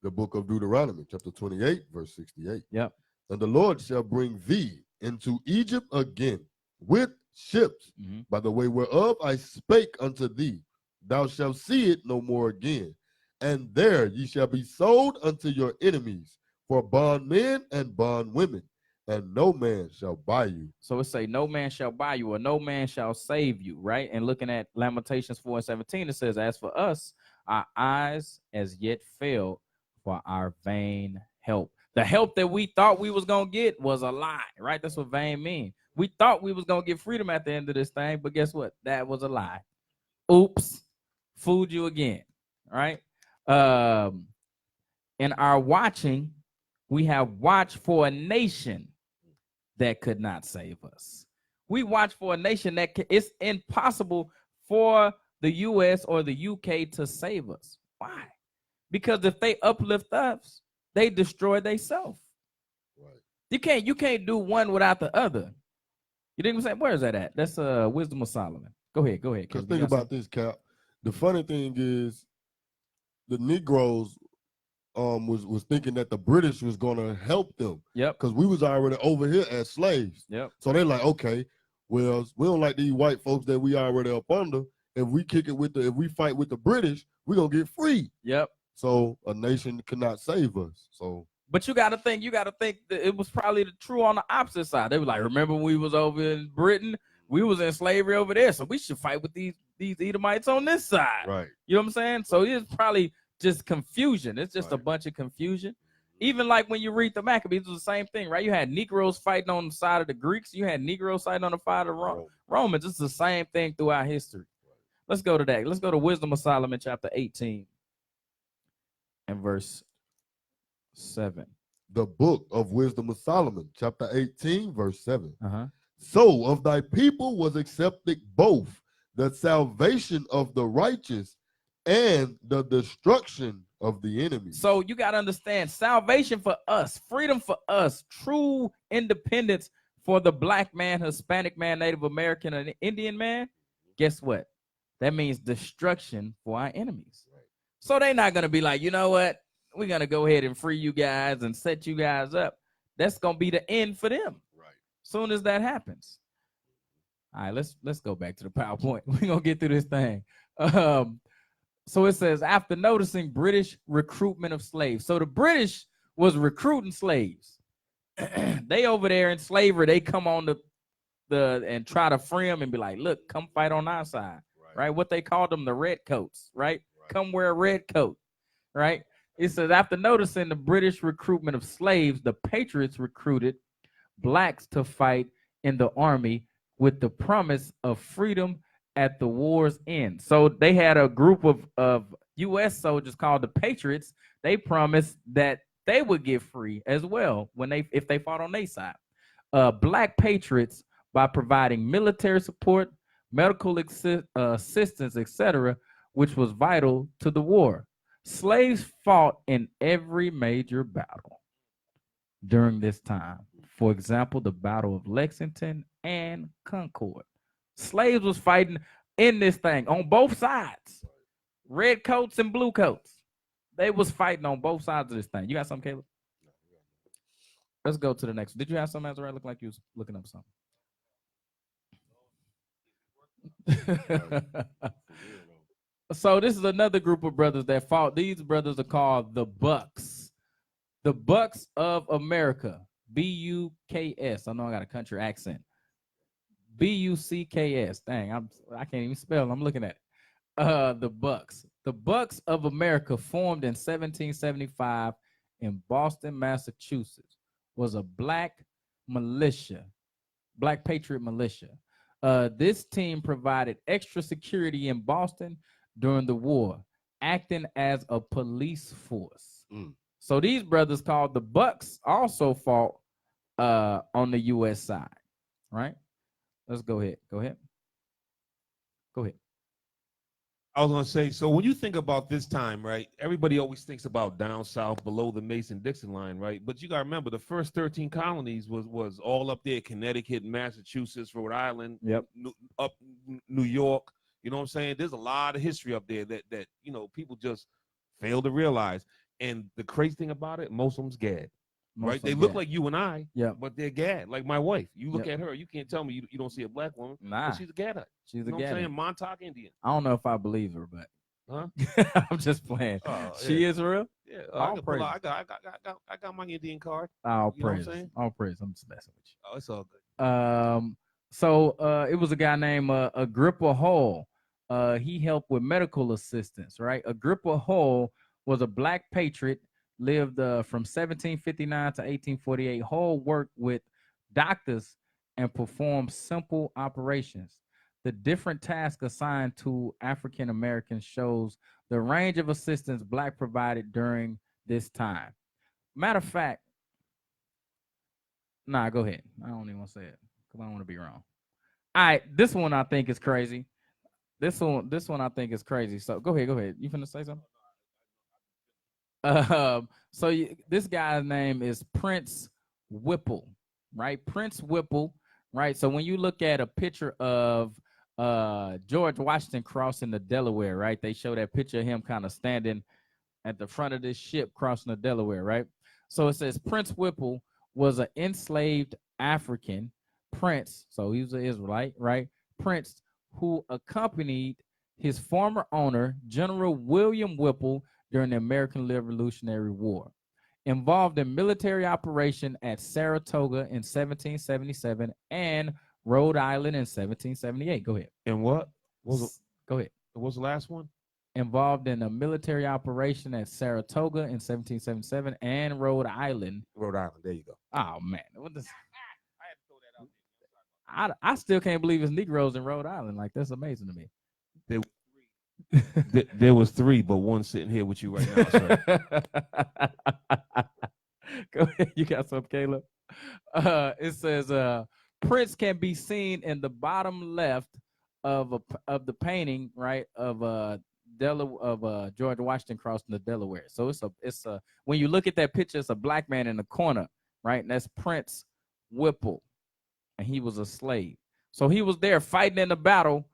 the book of Deuteronomy, chapter 28, verse 68. Yep. And the Lord shall bring thee into Egypt again with ships, Mhm. by the way whereof I spake unto thee. Thou shalt see it no more again. And there ye shall be sold unto your enemies for bondmen and bondwomen, and no man shall buy you. So it say, no man shall buy you, or no man shall save you, right? And looking at Lamentations 4:17, it says, as for us, our eyes as yet failed for our vain help. The help that we thought we was going to get was a lie, right? That's what vain mean. We thought we was going to get freedom at the end of this thing, but guess what? That was a lie. Oops, fooled you again, right? In our watching, we have watched for a nation that could not save us. We watch for a nation that it's impossible for the U.S. or the U.K. to save us. Why? Because if they uplift us, they destroy themselves. Right. You can't do one without the other. You think I'm saying? Where is that at? That's Wisdom of Solomon. Go ahead. Because think about this, Cap. The funny thing is, the Negroes was thinking that the British was gonna help them. Yep. Because we was already over here as slaves. Yep. So they're like, okay, well, we don't like these white folks that we already up under. If we fight with the British, we're gonna get free. Yep. So a nation cannot save us. So but you gotta think that it was probably true on the opposite side. They were like, remember when we was over in Britain, we was in slavery over there, so we should fight with these Edomites on this side. right. You know what I'm saying? So it's probably just confusion. It's just a Right. bunch of confusion. Even like when you read the Maccabees, it was the same thing, right? You had Negroes fighting on the side of the Greeks. You had Negroes fighting on the side of the Romans. It's the same thing throughout history. Let's go to that. Let's go to Wisdom of Solomon, chapter 18 and verse 7. The book of Wisdom of Solomon, chapter 18, verse 7. Uh-huh. So of thy people was accepted both the salvation of the righteous and the destruction of the enemy. So you got to understand, salvation for us, freedom for us, true independence for the black man, Hispanic man, Native American, and Indian man. Guess what? That means destruction for our enemies. Right. So they're not going to be like, you know what? We're going to go ahead and free you guys and set you guys up. That's going to be the end for them. Right. Soon as that happens. All right, let's go back to the PowerPoint. We're going to get through this thing. So it says, after noticing British recruitment of slaves. So the British was recruiting slaves. They over there in slavery, they come on the and try to free them and be like, look, come fight on our side. Right? What they called them, the red coats, right? Come wear a red coat, right? It says, after noticing the British recruitment of slaves, the Patriots recruited blacks to fight in the army with the promise of freedom at the war's end. So they had a group of U.S. soldiers called the Patriots. They promised that they would get free as well if they fought on their side. Black Patriots, by providing military support, medical assistance, etc., which was vital to the war. Slaves fought in every major battle during this time. For example, the Battle of Lexington and Concord. Slaves was fighting in this thing on both sides. Red coats and blue coats. They was fighting on both sides of this thing. You got something, Caleb? Let's go to the next one. Did you have something, Azariah? Look like you was looking up something. So this is another group of brothers that fought. These brothers are called the Bucks. The Bucks of America. B-U-K-S. I know I got a country accent. B-U-C-K-S. Dang, I can't even spell. I'm looking at it. The Bucks. The Bucks of America, formed in 1775 in Boston, Massachusetts, was a black militia, black patriot militia. This team provided extra security in Boston during the war, acting as a police force. So these brothers called the Bucks also fought on the U.S. side, right? Let's go ahead. Go ahead. I was gonna say, so when you think about this time, right? Everybody always thinks about down south, below the Mason-Dixon line, right? But you gotta remember, the first 13 colonies was all up there: Connecticut, Massachusetts, Rhode Island, up New York. You know what I'm saying? There's a lot of history up there that people just fail to realize. And the crazy thing about it, most of them's Gad. Most Right? They of look them, like you and I, yeah. but they're Gad. Like my wife. You look Yep. at her, you can't tell me you don't see a black woman. Nah, But she's a Gadite. she's You a know what I'm Gad. saying? Montauk Indian. I don't know if I believe her, but Huh? I'm just playing. Oh, She yeah. is real. Yeah, All I can pull out. praises. I got my Indian card. All You know what I'm praise. saying? All praise. I'm just messing with Oh, it's all good. you. So it was a guy named Agrippa Hall. He helped with medical assistance, right? Agrippa Hall was a black patriot, lived from 1759 to 1848. Hall worked with doctors and performed simple operations. The different tasks assigned to African Americans shows the range of assistance black provided during this time. Matter of fact, nah, go ahead. I don't even want to say it because I don't want to be wrong. All right, this one I think is crazy. This one I think is crazy. So go ahead, go ahead. You finna say something? This guy's name is Prince Whipple, right? Prince Whipple, right? So when you look at a picture of George Washington crossing the Delaware, right? They show that picture of him kind of standing at the front of this ship crossing the Delaware, right? So it says Prince Whipple was an enslaved African prince, so he was an Israelite, right? Prince who accompanied his former owner, General William Whipple, during the American Revolutionary War. Involved in military operation at Saratoga in 1777 and Rhode Island in 1778. Go ahead. And what? Go ahead. What's the last one? Involved in a military operation at Saratoga in 1777 and Rhode Island. Rhode Island. There you go. Oh man, what this? I still can't believe it's Negroes in Rhode Island. Like that's amazing to me. There was 3, but one sitting here with you right now. Sir. Go ahead. You got some, Caleb? It says Prince can be seen in the bottom left of the painting, right, of George Washington crossing the Delaware. So it's a when you look at that picture, it's a black man in the corner, right? And that's Prince Whipple, and he was a slave. So he was there fighting in the battle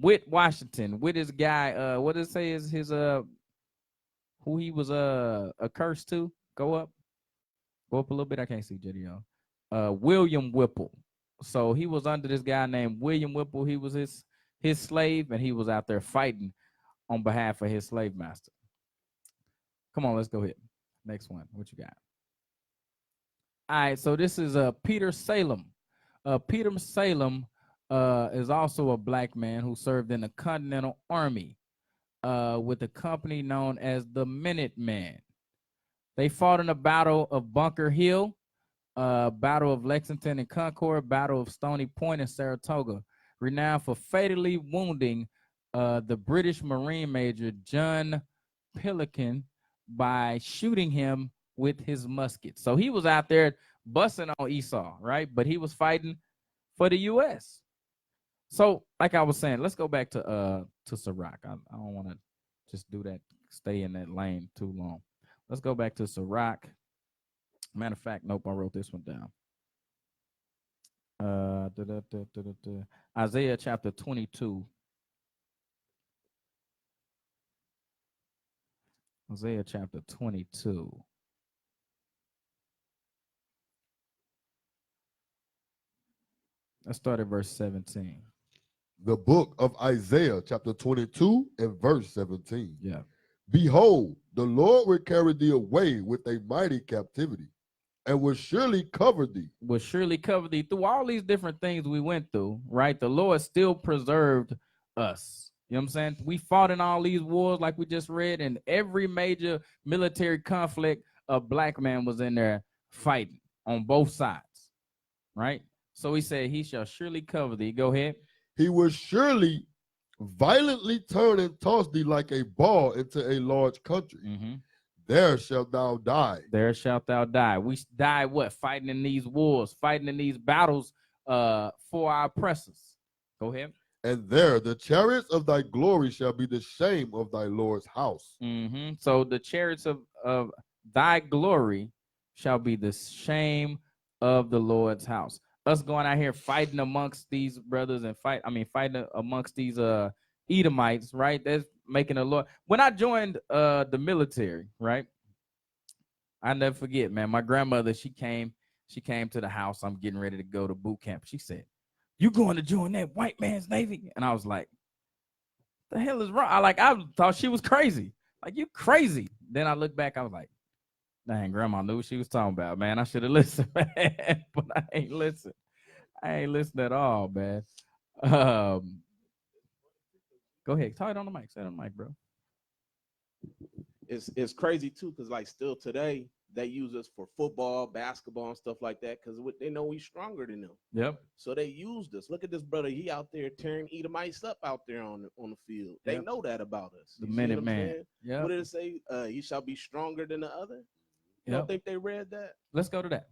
with Washington, with his guy. What does it say is his who he was a curse to? Go up a little bit. I can't see Jedi. William Whipple. So he was under this guy named William Whipple. He was his slave, and he was out there fighting on behalf of his slave master. Come on, let's go ahead. Next one. What you got? All right, so this is Peter Salem. Peter Salem is also a black man who served in the Continental Army with a company known as the Minutemen. They fought in the Battle of Bunker Hill, Battle of Lexington and Concord, Battle of Stony Point and Saratoga, renowned for fatally wounding the British Marine Major John Pilkington by shooting him with his musket. So he was out there busting on Esau, right? But he was fighting for the U.S. So, like I was saying, let's go back to Sirach. I don't want to just do that, stay in that lane too long. Let's go back to Sirach. Matter of fact, nope, I wrote this one down. Isaiah chapter 22. Isaiah chapter 22. Let's start at verse 17. The book of Isaiah, chapter 22 and verse 17. Yeah. Behold, the Lord will carry thee away with a mighty captivity, and will surely cover thee. Will surely cover thee. Through all these different things we went through, right? The Lord still preserved us. You know what I'm saying? We fought in all these wars like we just read, and every major military conflict, a black man was in there fighting on both sides, right? So he said, he shall surely cover thee. Go ahead. He will surely violently turn and toss thee like a ball into a large country. Mm-hmm. There shalt thou die. There shalt thou die. We die what? Fighting in these wars, fighting in these battles for our oppressors. Go ahead. And there the chariots of thy glory shall be the shame of thy Lord's house. Mm-hmm. So the chariots of thy glory shall be the shame of the Lord's house. Us going out here fighting amongst these brothers and fighting amongst these Edomites, right? That's making the Lord. When I joined the military, right? I never forget, man. My grandmother, she came to the house. I'm getting ready to go to boot camp. She said, "You going to join that white man's Navy?" And I was like, "The hell is wrong?" I thought she was crazy. Like, you crazy. Then I looked back, I was like, dang, grandma knew what she was talking about, man. I should have listened, man. But I ain't listen. I ain't listen at all, man. Go ahead. Talk it on the mic. Say it on the mic, bro. It's crazy too, because like still today they use us for football, basketball, and stuff like that, because they know we stronger than them. Yep. So they used us. Look at this brother. He out there tearing Edomites up out there on the field. They know that about us. The You see minute what I'm man. saying? Yeah. What did it say? He shall be stronger than the other. You Yep. don't think they read that? Let's go to that.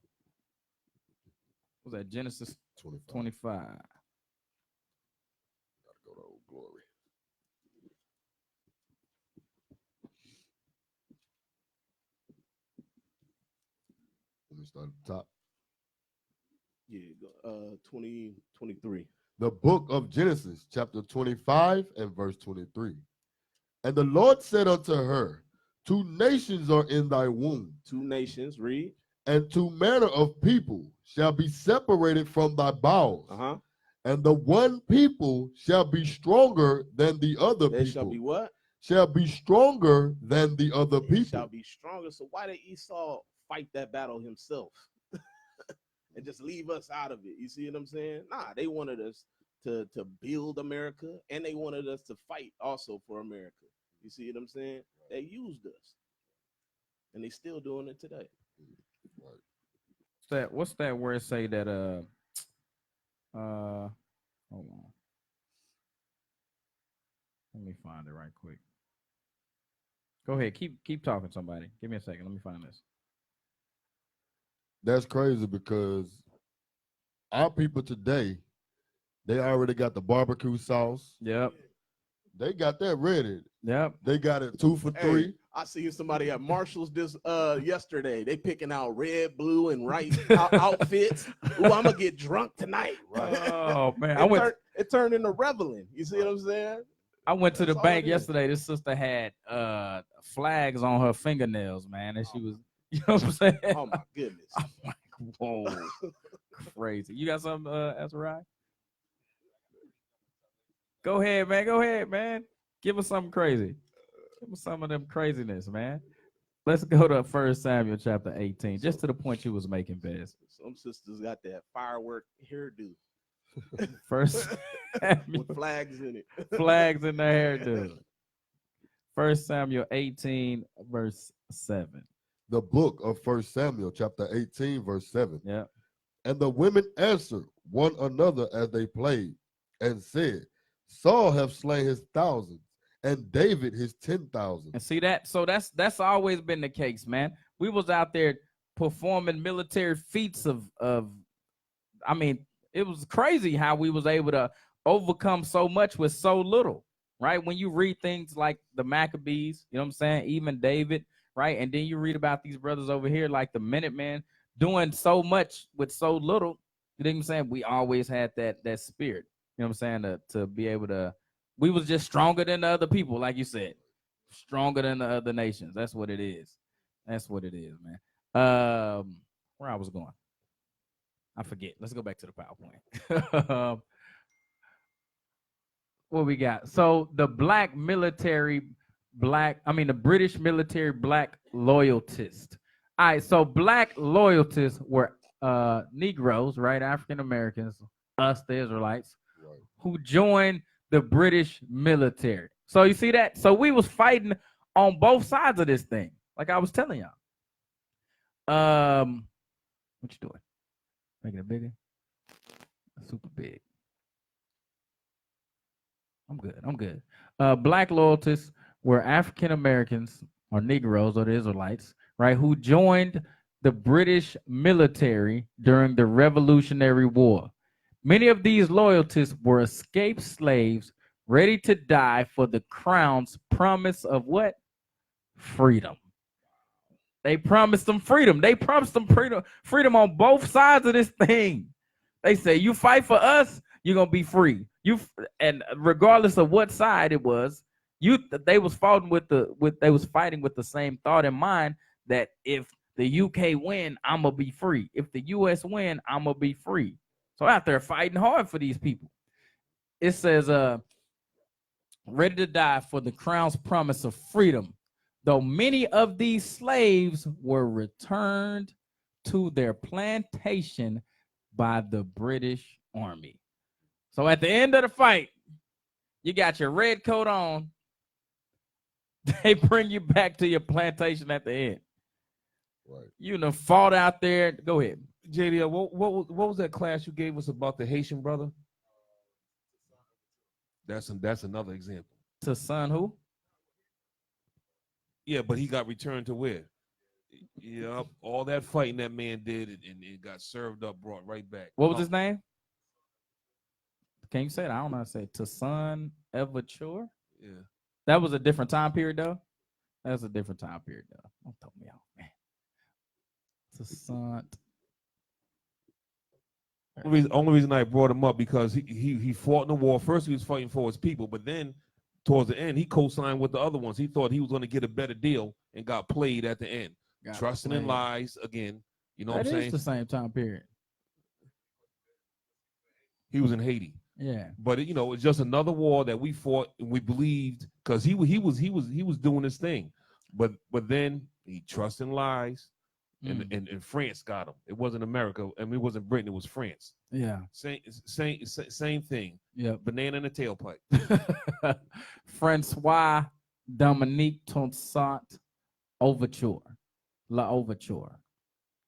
What was that? Genesis 25. Gotta go to Old Glory. Let me start at the top. Yeah, 23. The book of Genesis, chapter 25 and verse 23. And the Lord said unto her, 2 nations are in thy womb, 2 nations, read. and 2 manner of people shall be separated from thy bowels. And the one people shall be stronger than the other They people. shall be what? Shall be stronger than the other They people. shall be stronger. So why did Esau fight that battle himself and just leave us out of it? You see what I'm saying? Nah, they wanted us to build America, and they wanted us to fight also for America. You see what I'm saying? They used us, and they still doing it today. What's that where it say that hold on. Let me find it right quick. Go ahead. Keep talking, somebody. Give me a second. Let me find this. That's crazy because our people today, they already got the barbecue sauce. Yep. They got that ready. Yep. They got it 2 for $3. Hey, I seen somebody at Marshall's this yesterday. They picking out red, blue, and white outfits. Ooh, I'm gonna get drunk tonight. Right. Oh man, It turned into reveling. You see what I'm saying? I went to the That's all bank it is. yesterday. This sister had flags on her fingernails, man, and she was, you know what I'm saying? Oh my goodness. I'm like, whoa, crazy. You got something, Azariah? Go ahead, man. Go ahead, man. Give us something crazy. Give us some of them craziness, man. Let's go to 1 Samuel chapter 18, just to the point you was making, Bez. Some sisters got that firework hairdo First Samuel, with flags in it. flags in their hairdo. 1 Samuel 18, verse 7. The book of 1 Samuel, chapter 18, verse 7. Yeah. And the women answered one another as they played, and said, Saul have slain his thousands, and David his 10,000. And see that? So that's always been the case, man. We was out there performing military feats of I mean, it was crazy how we was able to overcome so much with so little, right? When you read things like the Maccabees, you know what I'm saying? Even David, right? And then you read about these brothers over here, like the Minutemen, doing so much with so little. You know what I'm saying? We always had that spirit, you know what I'm saying? To be able to, we was just stronger than the other people, like you said, stronger than the other nations. That's what it is. That's what it is, man. Where I was going, I forget. Let's go back to the PowerPoint. What we got? So the British military black loyalists. All right, so black loyalists were Negroes, right? African Americans, us, the Israelites, Right. who joined the British military. So you see that? So we was fighting on both sides of this thing, like I was telling y'all. What you doing? Making it bigger? Super big. I'm good. Black loyalists were African Americans or Negroes or the Israelites, right, who joined the British military during the Revolutionary War. Many of these loyalists were escaped slaves ready to die for the crown's promise of what? Freedom. They promised them freedom. They promised them freedom on both sides of this thing. They say, you fight for us, you're gonna be free. And regardless of what side it was, they was fighting with the same thought in mind, that if the UK win, I'm gonna be free. If the US win, I'm gonna be free. So out there fighting hard for these people. It says, ready to die for the crown's promise of freedom, though many of these slaves were returned to their plantation by the British Army. So at the end of the fight, you got your red coat on. They bring you back to your plantation at the end. Right. You done fought out there. Go ahead. JDL, what was that class you gave us about the Haitian brother? That's another example. To son who? Yeah, but he got returned to where? Yeah, all that fighting that man did, and it got served up, brought right back. What was his name? Can you say it? I don't know how to say it. To son Everture? Yeah. That was a different time period, though. That's a different time period, though. Don't throw me off, man. To son. Only reason I brought him up because he fought in the war. First, he was fighting for his people, but then towards the end, he co-signed with the other ones. He thought he was going to get a better deal and got played at the end. Trusting in lies again. You know what I'm saying? That is the same time period. He was in Haiti. Yeah. But it's just another war that we fought and we believed because he was doing his thing. But then he trusted in lies. And France got him. It wasn't America. I mean, it wasn't Britain. It was France. Yeah. Same thing. Yeah. Banana in a tailpipe. Francois Dominique Tonsant Overture. La Overture.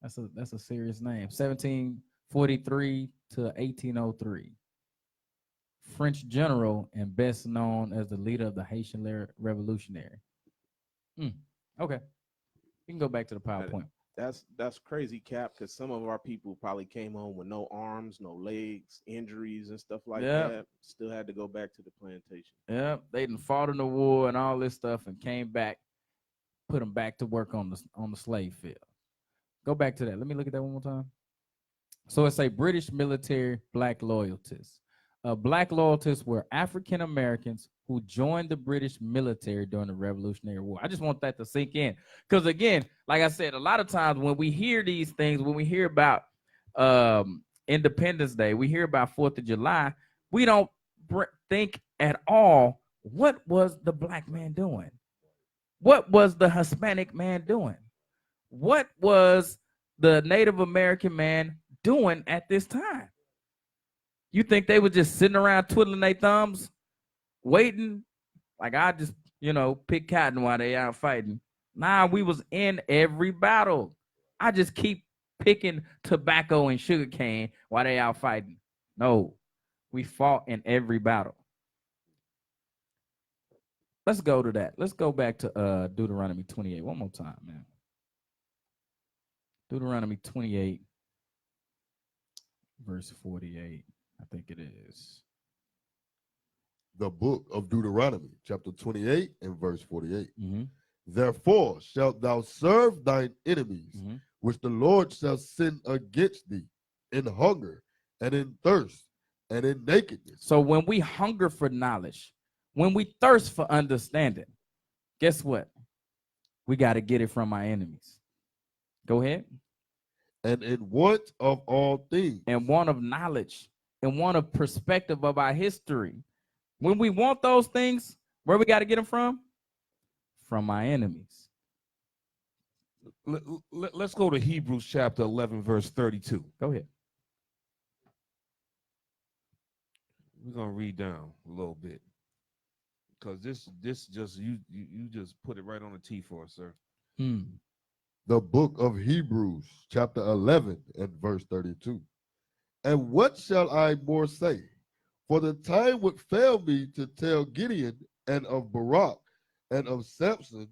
That's a serious name. 1743 to 1803. French general and best known as the leader of the Haitian Revolutionary. Okay. You can go back to the PowerPoint. That's crazy, Cap, because some of our people probably came home with no arms, no legs, injuries and stuff like that. Still had to go back to the plantation. Yeah, they done fought in the war and all this stuff and came back, put them back to work on the slave field. Go back to that. Let me look at that one more time. So it's a British military black loyalists. Black loyalists were African Americans who joined the British military during the Revolutionary War. I just want that to sink in. Because again, like I said, a lot of times when we hear these things, when we hear about Independence Day, we hear about 4th of July, we don't think at all, what was the black man doing? What was the Hispanic man doing? What was the Native American man doing at this time? You think they were just sitting around twiddling their thumbs, waiting? Like I just, pick cotton while they out fighting. Nah, we was in every battle. I just keep picking tobacco and sugarcane while they out fighting. No, we fought in every battle. Let's go to that. Let's go back to Deuteronomy 28 one more time, man. Deuteronomy 28, verse 48. I think it is. The book of Deuteronomy, chapter 28 and verse 48. Mm-hmm. Therefore shalt thou serve thine enemies, which the Lord shall send against thee, in hunger and in thirst and in nakedness. So when we hunger for knowledge, when we thirst for understanding, guess what? We got to get it from our enemies. Go ahead. And in want of all things. And want of knowledge. And want of perspective of our history. When we want those things, where we got to get them from? From our enemies. Let's go to Hebrews chapter 11, verse 32. Go ahead. We're going to read down a little bit. Because this just, you just put it right on the tee for us, sir. The book of Hebrews, chapter 11 and verse 32. And what shall I more say? For the time would fail me to tell Gideon and of Barak and of Samson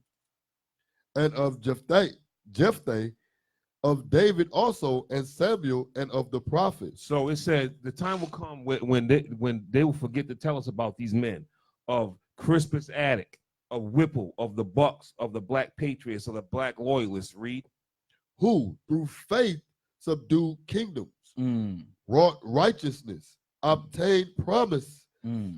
and of Jephthah, of David also and Samuel and of the prophets. So it said the time will come when they will forget to tell us about these men of Crispus Attucks, of Whipple, of the Bucks, of the Black Patriots, of the Black Loyalists. Read. Who through faith subdued kingdoms, wrought righteousness, obtained promise,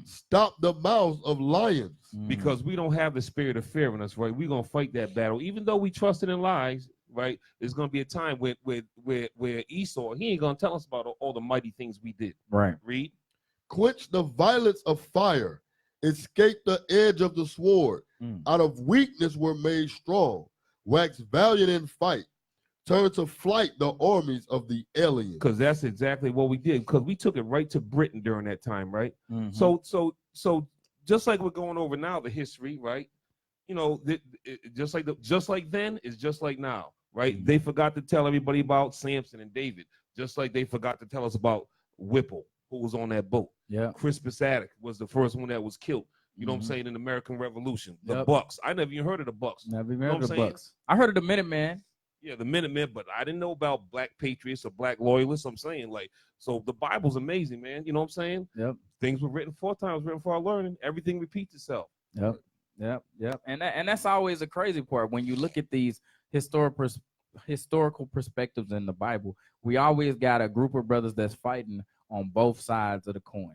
stopped the mouths of lions. Because we don't have the spirit of fear in us, right? We're going to fight that battle. Even though we trusted in lies, right? There's gonna be a time where Esau, he ain't gonna tell us about all the mighty things we did. Right. Read. Quench the violence of fire, escape the edge of the sword. Out of weakness were made strong, wax valiant in fight, turn to flight the armies of the aliens. Because that's exactly what we did. Because we took it right to Britain during that time, right? Mhm. So just like we're going over now, the history, right? You know, just like then is just like now, right? They forgot to tell everybody about Samson and David, just like they forgot to tell us about Whipple, who was on that boat. Yeah. Crispus Attucks was the first one that was killed. You know what I'm saying? In the American Revolution. The Yep. Bucks. I never even heard of the Bucks. Never even You know heard of what the I'm saying? Bucks. I heard of the Minutemen. Yeah, the Minutemen, but I didn't know about black patriots or black loyalists. I'm saying, like, so the Bible's amazing, man. You know what I'm saying? Yep. Things were written 4 times, written for our learning. Everything repeats itself. Yep. Yep. And that's always a crazy part when you look at these historical perspectives in the Bible. We always got a group of brothers that's fighting on both sides of the coin. You know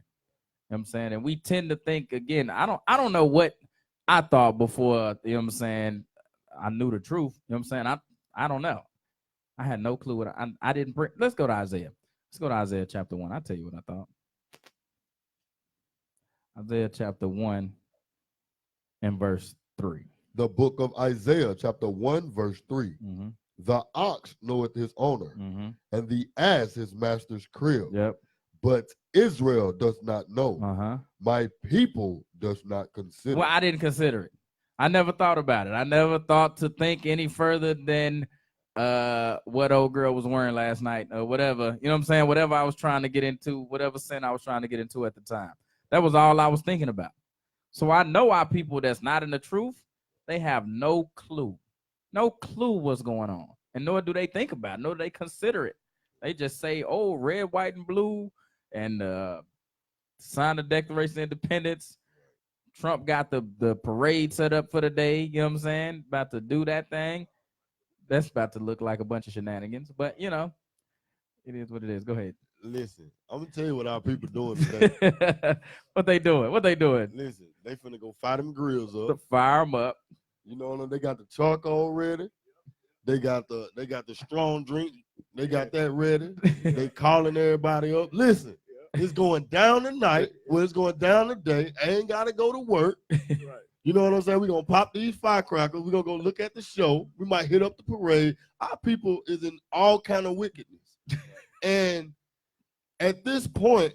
what I'm saying? And we tend to think, again, I don't know what I thought before, you know what I'm saying, I knew the truth. You know what I'm saying? I don't know. I had no clue what I didn't bring. Let's go to Isaiah. Let's go to Isaiah chapter 1. I'll tell you what I thought. Isaiah chapter 1 and verse 3. The book of Isaiah, chapter 1, verse 3. Mm-hmm. The ox knoweth his owner, Mm-hmm. and the ass his master's crib. Yep. But Israel does not know. Uh-huh. My people does not consider. Well, I didn't consider it. I never thought about it. I never thought to think any further than what old girl was wearing last night or whatever. You know what I'm saying? Whatever I was trying to get into, whatever sin I was trying to get into at the time. That was all I was thinking about. So I know our people that's not in the truth, they have no clue what's going on. And nor do they think about it, nor do they consider it. They just say, oh, red, white, and blue, and sign the Declaration of Independence. Trump got the parade set up for the day, you know what I'm saying? About to do that thing. That's about to look like a bunch of shenanigans, but you know, it is what it is. Go ahead. Listen, I'm gonna tell you what our people doing today. What they doing? Listen, they finna go fire them grills up. Fire them up. You know, they got the charcoal ready. They got the strong drink. They got that ready. They calling everybody up. Listen, it's going down tonight. Well, it's going down today. I ain't gotta go to work. Right. You know what I'm saying? We're gonna pop these firecrackers. We're gonna go look at the show. We might hit up the parade. Our people is in all kind of wickedness. And at this point,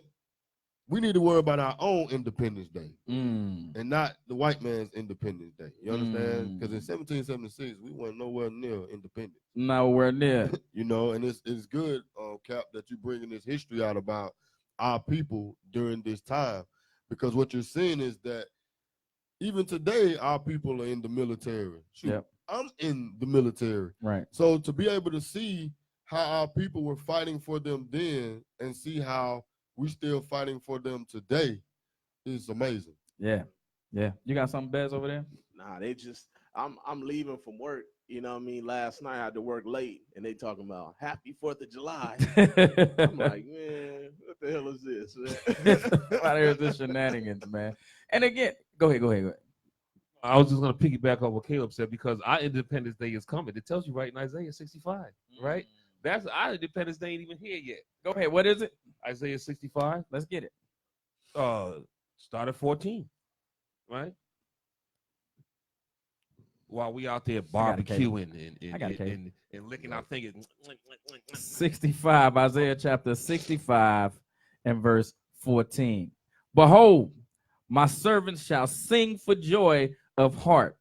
we need to worry about our own Independence Day and not the white man's Independence Day. You understand? Because in 1776, we weren't nowhere near independence. Nowhere near. You know, and it's good, Cap, that you bringing this history out about our people during this time, because what you're seeing is that even today, our people are in the military. Shoot, Yep. I'm in the military. Right. So to be able to see how our people were fighting for them then and see how we still fighting for them today is amazing. Yeah. Yeah. You got something, Bez, over there? Nah, they just I'm leaving from work. You know what I mean? Last night I had to work late, and they talking about Happy 4th of July. I'm like, man, what the hell is this? Out here, this shenanigans, man. And again, go ahead. I was just gonna piggyback on what Caleb said, because our Independence Day is coming. It tells you right in Isaiah 65, right? That's our Independence Day ain't even here yet. Go ahead. What is it? Isaiah 65. Let's get it. Start at 14, right? While we out there barbecuing and licking our fingers. 65, Isaiah chapter 65 and verse 14. Behold, my servants shall sing for joy of heart,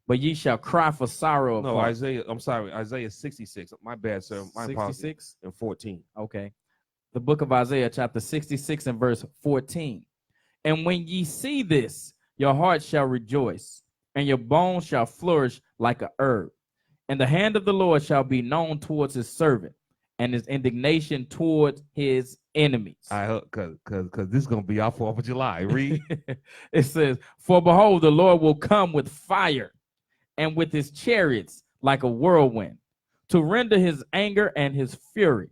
but ye shall cry for sorrow of heart. Isaiah 66. My bad, sir. My 66 and 14. Okay. The book of Isaiah chapter 66 and verse 14. And when ye see this, your heart shall rejoice, and your bones shall flourish like a herb. And the hand of the Lord shall be known towards his servant, and his indignation towards his enemies. Cause this is gonna be our 4th of July. Read. It says, for behold, the Lord will come with fire, and with his chariots like a whirlwind, to render his anger and his fury,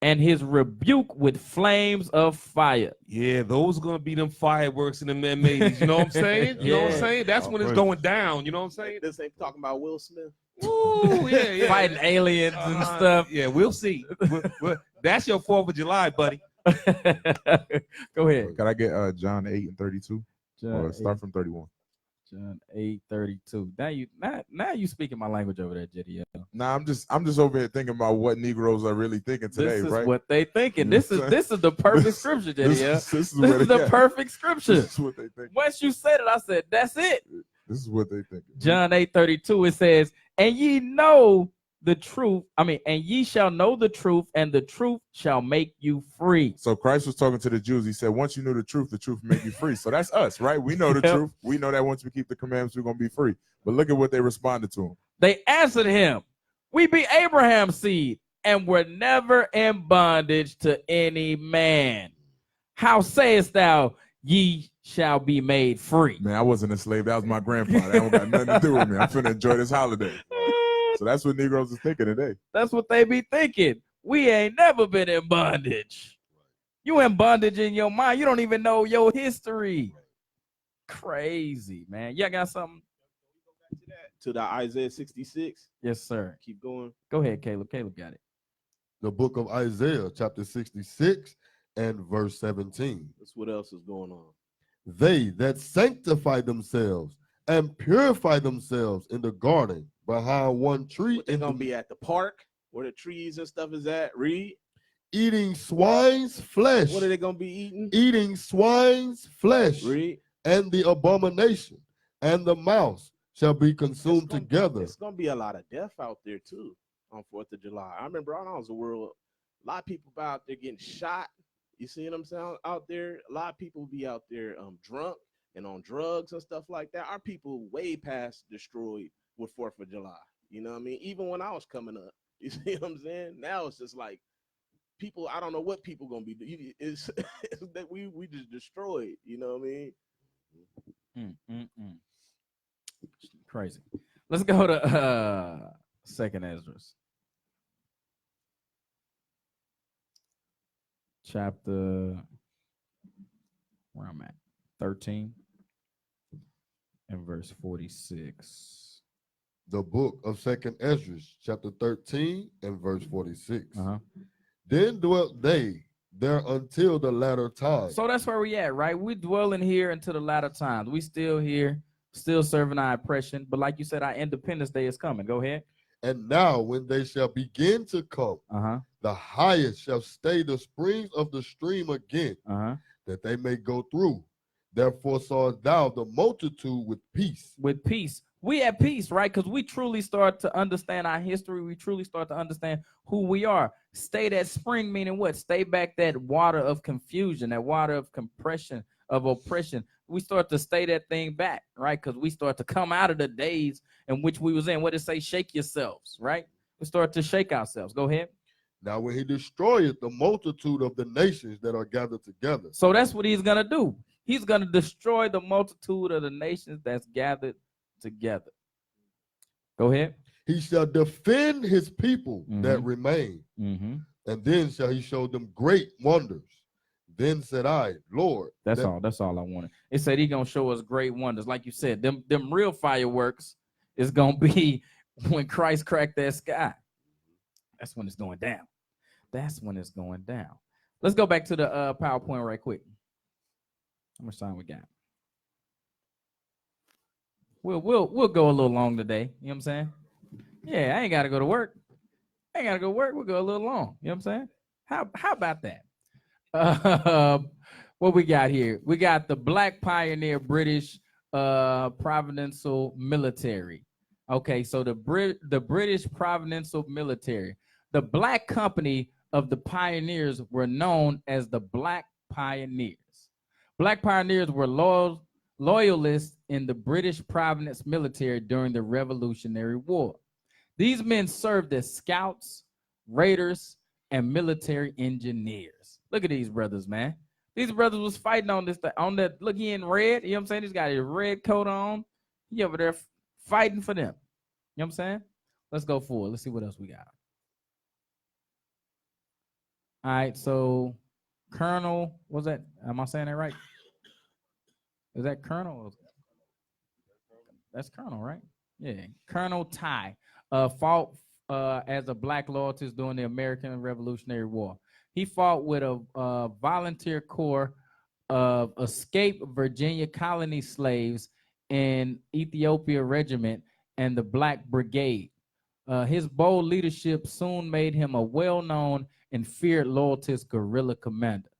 and his rebuke with flames of fire. Yeah, those are gonna be them fireworks and the man-made. You know what I'm saying? You know what I'm saying? That's when it's going down. You know what I'm saying? This ain't talking about Will Smith. Ooh, yeah. Fighting aliens and stuff. Yeah, we'll see. That's your 4th of July, buddy. Go ahead. Could I get John 8:32? Or start from 31. John 8:32. Now you speaking my language over there, JDL. Nah, I'm just over here thinking about what Negroes are really thinking today, This is right? what they thinking. You know This what is I'm this is the perfect scripture, JDL. This is This is the perfect scripture. This is what they think. Once you said it, I said, that's it. This is what they think. John 8:32, it says, and ye know the truth. And ye shall know the truth, and the truth shall make you free. So Christ was talking to the Jews. He said, once you know the truth will make you free. So that's us, right? We know the Yep. truth. We know that once we keep the commandments, we're going to be free. But look at what they responded to him. They answered him, we be Abraham's seed, and were never in bondage to any man. How sayest thou, ye shall be made free? Man, I wasn't a slave. That was my grandfather. That don't got nothing to do with me. I'm finna enjoy this holiday. So that's what Negroes is thinking today. That's what they be thinking. We ain't never been in bondage. You in bondage in your mind. You don't even know your history. Crazy, man. Y'all got something? To the Isaiah 66. Yes, sir. Keep going. Go ahead, Caleb. Caleb got it. The book of Isaiah, chapter 66 and verse 17. That's what else is going on. They that sanctify themselves and purify themselves in the garden behind one tree, They're gonna be at the park where the trees and stuff is at. Read. eating swine's flesh. What are they gonna be eating? Eating swine's flesh. Read. And the abomination and the mouse shall be consumed together. It's gonna be a lot of death out there too on 4th of July. I remember when I was in the world, a lot of people out there getting shot. You see what I'm saying? Out there, a lot of people be out there drunk and on drugs and stuff like that. Our people way past destroyed with 4th of July. You know what I mean? Even when I was coming up, you see what I'm saying? Now it's just like people, I don't know what people gonna be. It's that we just destroyed. You know what I mean? Crazy. Let's go to Second Esdras. Chapter, where I'm at, 13 and verse 46. The book of Second Esdras, chapter 13 and verse 46. Uh-huh. Then dwelt they there until the latter time. So that's where we at, right? We dwelling here until the latter times. We still here, still serving our oppression. But like you said, our Independence Day is coming. Go ahead. And now when they shall begin to come, the highest shall stay the springs of the stream again, that they may go through. Therefore sawest thou the multitude with peace. With peace. We at peace, right? Because we truly start to understand our history. We truly start to understand who we are. Stay that spring, meaning what? Stay back that water of confusion, that water of compression, of oppression. We start to stay that thing back, right? Because we start to come out of the days in which we was in. What did it say? Shake yourselves, right? We start to shake ourselves. Go ahead. Now when he destroyeth the multitude of the nations that are gathered together. So that's what he's going to do. He's going to destroy the multitude of the nations that's gathered together. Go ahead. He shall defend his people that remain. And then shall he show them great wonders. Then said I, Lord. That's all I wanted. It said he gonna show us great wonders. Like you said, them real fireworks is gonna be when Christ cracked that sky. That's when it's going down. That's when it's going down. Let's go back to the PowerPoint right quick. How much time we got? We'll go a little long today. You know what I'm saying? Yeah, I ain't gotta go to work. We'll go a little long. You know what I'm saying? How about that? What we got here? We got the Black Pioneer British Provincial Military. Okay, so the British Provincial Military. The Black Company of the Pioneers were known as the Black Pioneers. Black Pioneers were loyalists in the British Province military during the Revolutionary War. These men served as scouts, raiders, and military engineers. Look at these brothers, man. These brothers was fighting on that. Look, he in red. You know what I'm saying? He's got his red coat on. He over there fighting for them. You know what I'm saying? Let's go forward. Let's see what else we got. All right, so Colonel, was that? Am I saying that right? Is that Colonel? That's Colonel, right? Yeah, Colonel Ty. fought as a black loyalist during the American Revolutionary War. He fought with a volunteer corps of escaped Virginia colony slaves in Ethiopia Regiment and the Black Brigade. His bold leadership soon made him a well-known and feared loyalist guerrilla commander.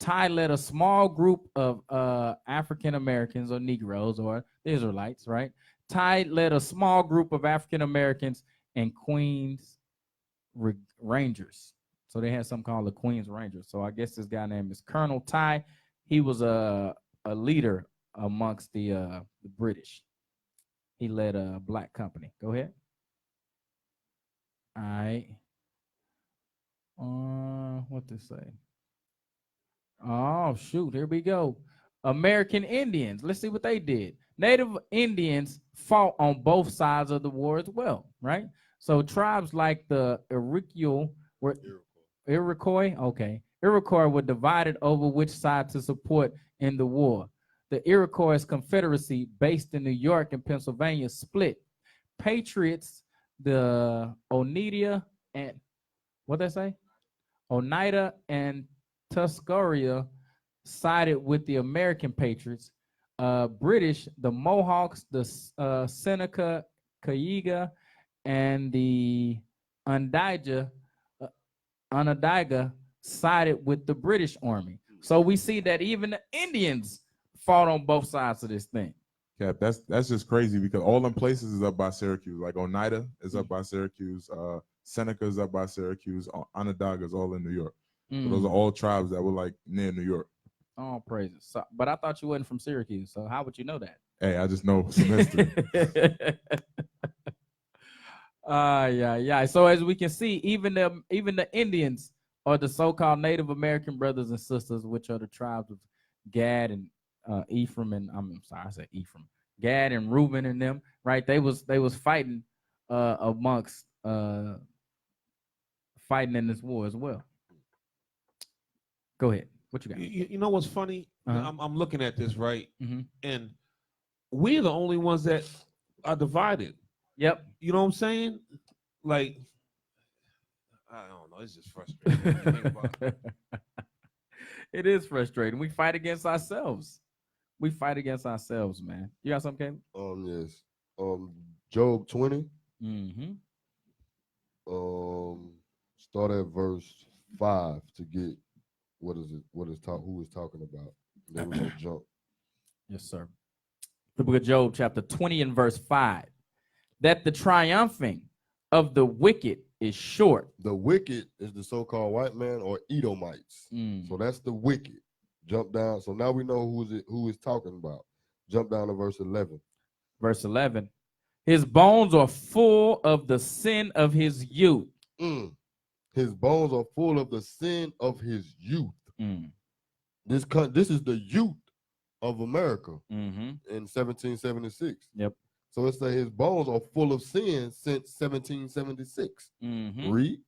Ty led a small group of African Americans or Negroes or Israelites, right? Ty led a small group of African Americans and Queens Rangers. So they had something called the Queens Rangers. So I guess this guy name is Colonel Ty. He was a leader amongst the British. He led a black company. Go ahead. All right. What to say? Oh, shoot. Here we go. American Indians. Let's see what they did. Native Indians fought on both sides of the war as well, right? So tribes like the Iroquois, okay. Iroquois were divided over which side to support in the war. The Iroquois Confederacy, based in New York and Pennsylvania, split. Patriots, the Oneida and what they say? Oneida and Tuscarora sided with the American Patriots. British, the Mohawks, the Seneca, Cayuga, and the Onondaga sided with the British Army. So we see that even the Indians fought on both sides of this thing. Cap, that's just crazy because all them places is up by Syracuse. Like Oneida is up by Syracuse, Seneca is up by Syracuse, Onondaga is all in New York. So those are all tribes that were like near New York. All praises. So, but I thought you wasn't from Syracuse, so how would you know that? Hey, I just know some history. Yeah. So as we can see, even the Indians are the so-called Native American brothers and sisters, which are the tribes of Gad and Ephraim, and I'm sorry, I said Ephraim, Gad and Reuben and them, right? They was fighting amongst fighting in this war as well. Go ahead. What you got? You know what's funny? I'm looking at this, right? Mm-hmm. And we're the only ones that are divided. Yep. You know what I'm saying? Like, I don't know. It's just frustrating. It is frustrating. We fight against ourselves. We fight against ourselves, man. You got something, Caleb? Yes. Job 20. Mm-hmm. Start at verse 5 to get who is talking about. Then we're gonna jump. Yes, sir. The book of Job, chapter 20 and verse 5. That the triumphing of the wicked is short. The wicked is the so-called white man or Edomites. So that's the wicked. Jump down. So now we know who is talking about. Jump down to verse 11. Verse 11. His bones are full of the sin of his youth. His bones are full of the sin of his youth. This is the youth of America in 1776. Yep. So it says his bones are full of sin since 1776. Read.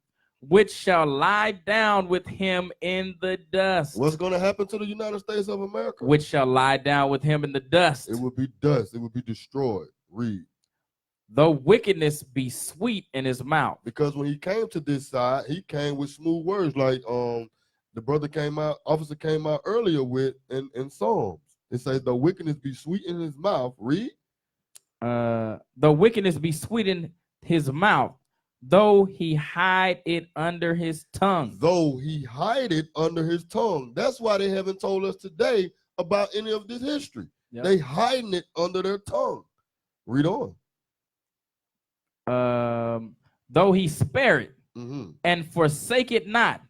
Which shall lie down with him in the dust. What's going to happen to the United States of America? Which shall lie down with him in the dust. It will be dust. It will be destroyed. Read. Though wickedness be sweet in his mouth. Because when he came to this side, he came with smooth words like the officer came out earlier with in Psalms. It says the wickedness be sweet in his mouth. Read. The wickedness be sweet in his mouth, though he hide it under his tongue. Though he hide it under his tongue. That's why they haven't told us today about any of this history. Yep. They hiding it under their tongue. Read on. Though he spare it and forsake it not,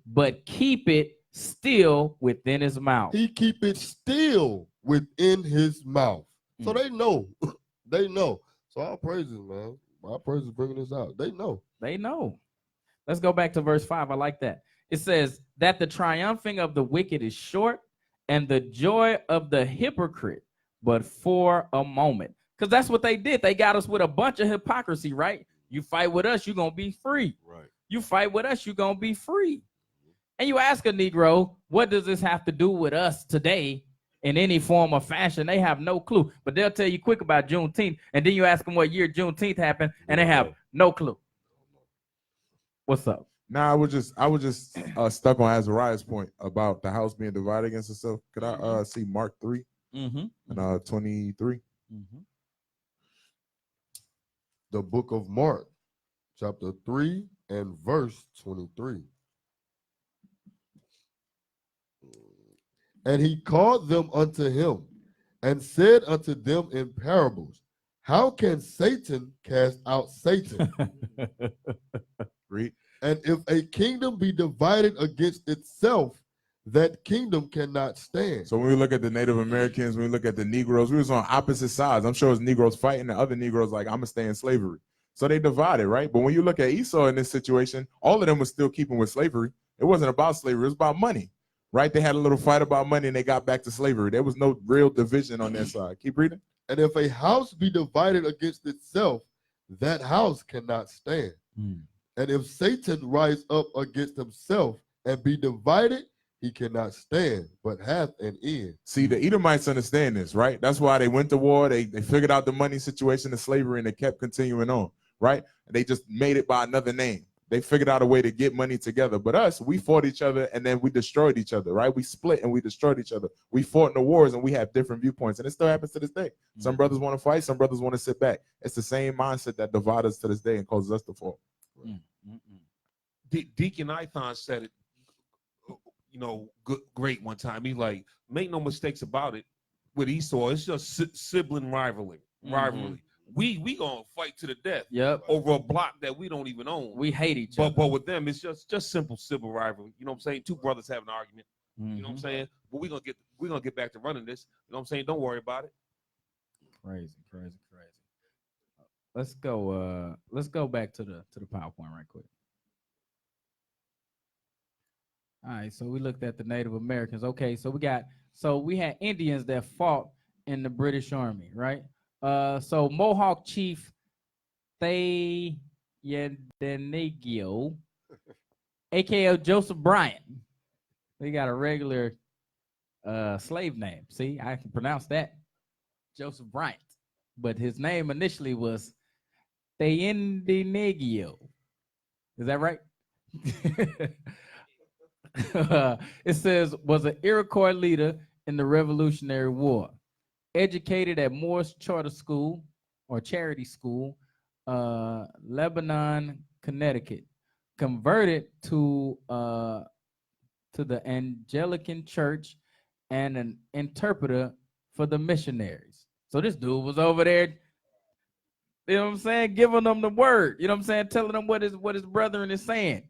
but keep it still within his mouth. He keep it still within his mouth. So they know. They know. So our praises, man. Our praises bringing this out. They know. They know. Let's go back to verse 5. I like that. It says that the triumphing of the wicked is short and the joy of the hypocrite, but for a moment. Because that's what they did. They got us with a bunch of hypocrisy, right? You fight with us, you're going to be free. Right. You fight with us, you're going to be free. And you ask a Negro, what does this have to do with us today in any form or fashion. They have no clue, but they'll tell you quick about Juneteenth, and then you ask them what year Juneteenth happened, and they have no clue. What's up? Nah, I was just stuck on Azariah's point about the house being divided against itself. Could I see Mark 3 and 23? The book of Mark, chapter 3 and verse 23. And he called them unto him and said unto them in parables, how can Satan cast out Satan? Read. And if a kingdom be divided against itself, that kingdom cannot stand. So when we look at the Native Americans, when we look at the Negroes, we was on opposite sides. I'm sure it was Negroes fighting, the other Negroes like, I'm gonna stay in slavery. So they divided, right? But when you look at Esau in this situation, all of them was still keeping with slavery. It wasn't about slavery, it was about money, right? They had a little fight about money and they got back to slavery. There was no real division on their side. Keep reading. And if a house be divided against itself, that house cannot stand. And if Satan rise up against himself and be divided, he cannot stand, but hath an end. See, the Edomites understand this, right? That's why they went to war. They figured out the money situation of slavery, and they kept continuing on, right? They just made it by another name. They figured out a way to get money together. But us, we fought each other, and then we destroyed each other, right? We split, and we destroyed each other. We fought in the wars, and we have different viewpoints, and it still happens to this day. Some brothers want to fight. Some brothers want to sit back. It's the same mindset that divides us to this day and causes us to fall. Deacon Ithon said it, great one time. He like, make no mistakes about it. With Esau, it's just sibling rivalry. We gonna fight to the death. Over a block that we don't even own. We hate each other. But with them, it's just simple civil rivalry. You know what I'm saying? Two brothers have an argument. You know what I'm saying? But we're gonna get back to running this. You know what I'm saying? Don't worry about it. Crazy. Let's go back to the PowerPoint right quick. All right, so we looked at the Native Americans. Okay, so we had Indians that fought in the British Army, right? So Mohawk Chief Thayendanegio, aka Joseph Bryant. We got a regular slave name. See, I can pronounce that. Joseph Bryant. But his name initially was Thayendanegio. Is that right? It says was an Iroquois leader in the Revolutionary War, educated at Morse Charter School or Charity School, Lebanon, Connecticut, converted to the Anglican Church and an interpreter for the missionaries. So this dude was over there, you know what I'm saying, giving them the word, you know what I'm saying, telling them what his brethren is saying.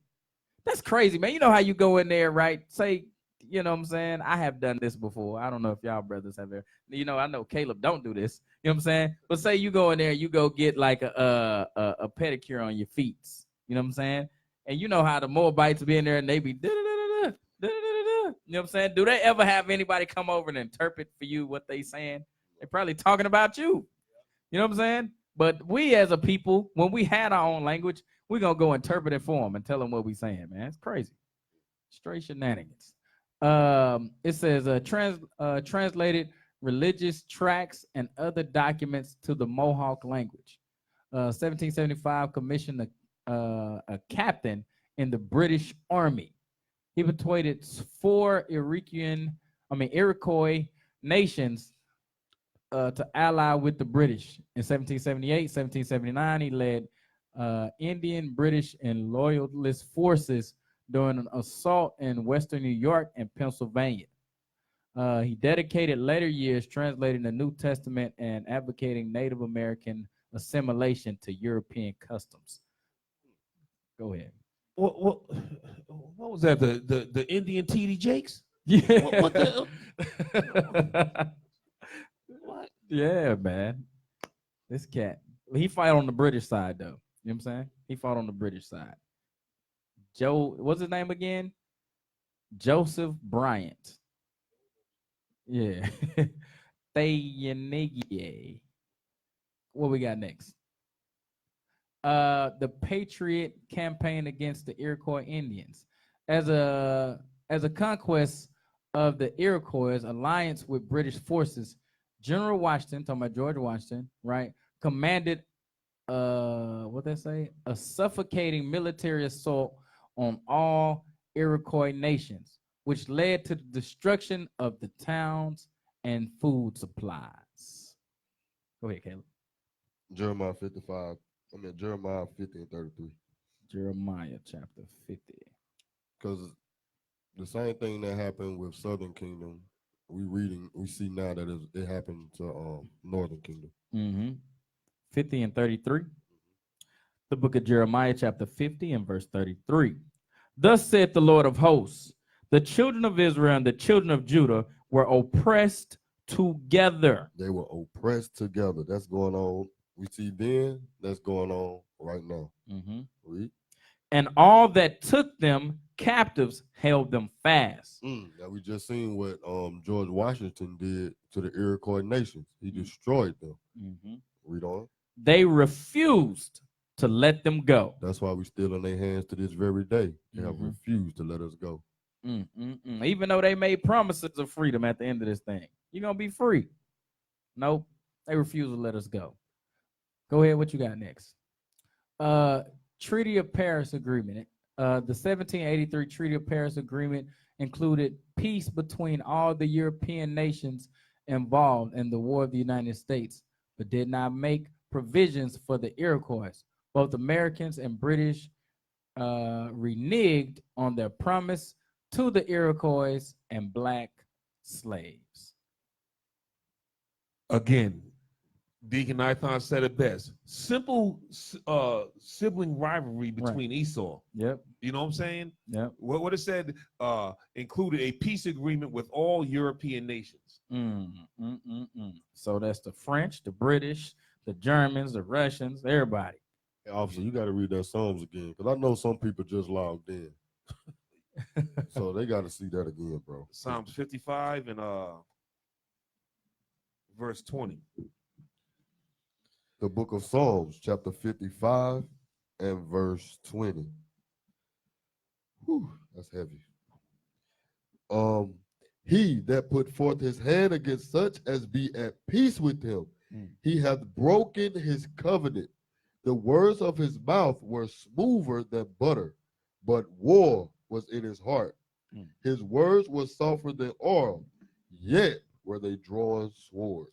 That's crazy, man. You know how you go in there, right? Say, you know what I'm saying? I have done this before. I don't know if y'all brothers have ever. You know, I know Caleb don't do this. You know what I'm saying? But say you go in there, you go get like a pedicure on your feet. You know what I'm saying? And you know how the Moabites be in there and they be da-da-da-da-da, da-da-da-da-da. You know what I'm saying? Do they ever have anybody come over and interpret for you what they saying? They're probably talking about you. You know what I'm saying? But we as a people, when we had our own language, we're going to go interpret it for them and tell them what we're saying, man. It's crazy. Straight shenanigans. It says translated religious tracts and other documents to the Mohawk language. 1775 commissioned a captain in the British Army. He persuaded 4 Iroquois nations to ally with the British. In 1778, 1779, he led Indian, British, and Loyalist forces during an assault in Western New York and Pennsylvania. He dedicated later years translating the New Testament and advocating Native American assimilation to European customs. Go ahead. What was that? The Indian T.D. Jakes? Yeah. What the? What? Yeah, man. This cat. He fought on the British side, though. You know what I'm saying? He fought on the British side. What's his name again? Joseph Bryant. Yeah. Thayendanegio. What we got next? The Patriot Campaign against the Iroquois Indians. As a conquest of the Iroquois alliance with British forces, General Washington, talking about George Washington, right, commanded what they say, a suffocating military assault on all Iroquois nations, which led to the destruction of the towns and food supplies. Go ahead, Caleb. Jeremiah 50 and 33. Jeremiah chapter 50. Because the same thing that happened with Southern Kingdom, we see now that it happened to Northern Kingdom. 50 and 33. The book of Jeremiah chapter 50 and verse 33. Thus saith the Lord of hosts, the children of Israel and the children of Judah were oppressed together. They were oppressed together. That's going on. We see then, that's going on right now. Read. And all that took them captives held them fast. Now we just seen what George Washington did to the Iroquois nations. He destroyed them. Read on. They refused to let them go. That's why we still in their hands to this very day. They have refused to let us go. Even though they made promises of freedom at the end of this thing. You're going to be free. Nope. They refuse to let us go. Go ahead. What you got next? Treaty of Paris Agreement. The 1783 Treaty of Paris Agreement included peace between all the European nations involved in the War of the United States, but did not make provisions for the Iroquois. Both Americans and British reneged on their promise to the Iroquois and black slaves. Again, Deacon Ithon said it best. Simple sibling rivalry between Esau. Yep. You know what I'm saying? Yep. What it said included a peace agreement with all European nations. So that's the French, the British, the Germans, the Russians, everybody. Hey, officer, you got to read that Psalms again, because I know some people just logged in. So they got to see that again, bro. Psalms 55 and verse 20. The book of Psalms, chapter 55 and verse 20. Whew, that's heavy. He that put forth his hand against such as be at peace with him, he hath broken his covenant. The words of his mouth were smoother than butter, but war was in his heart. His words were softer than oil, yet were they drawn swords.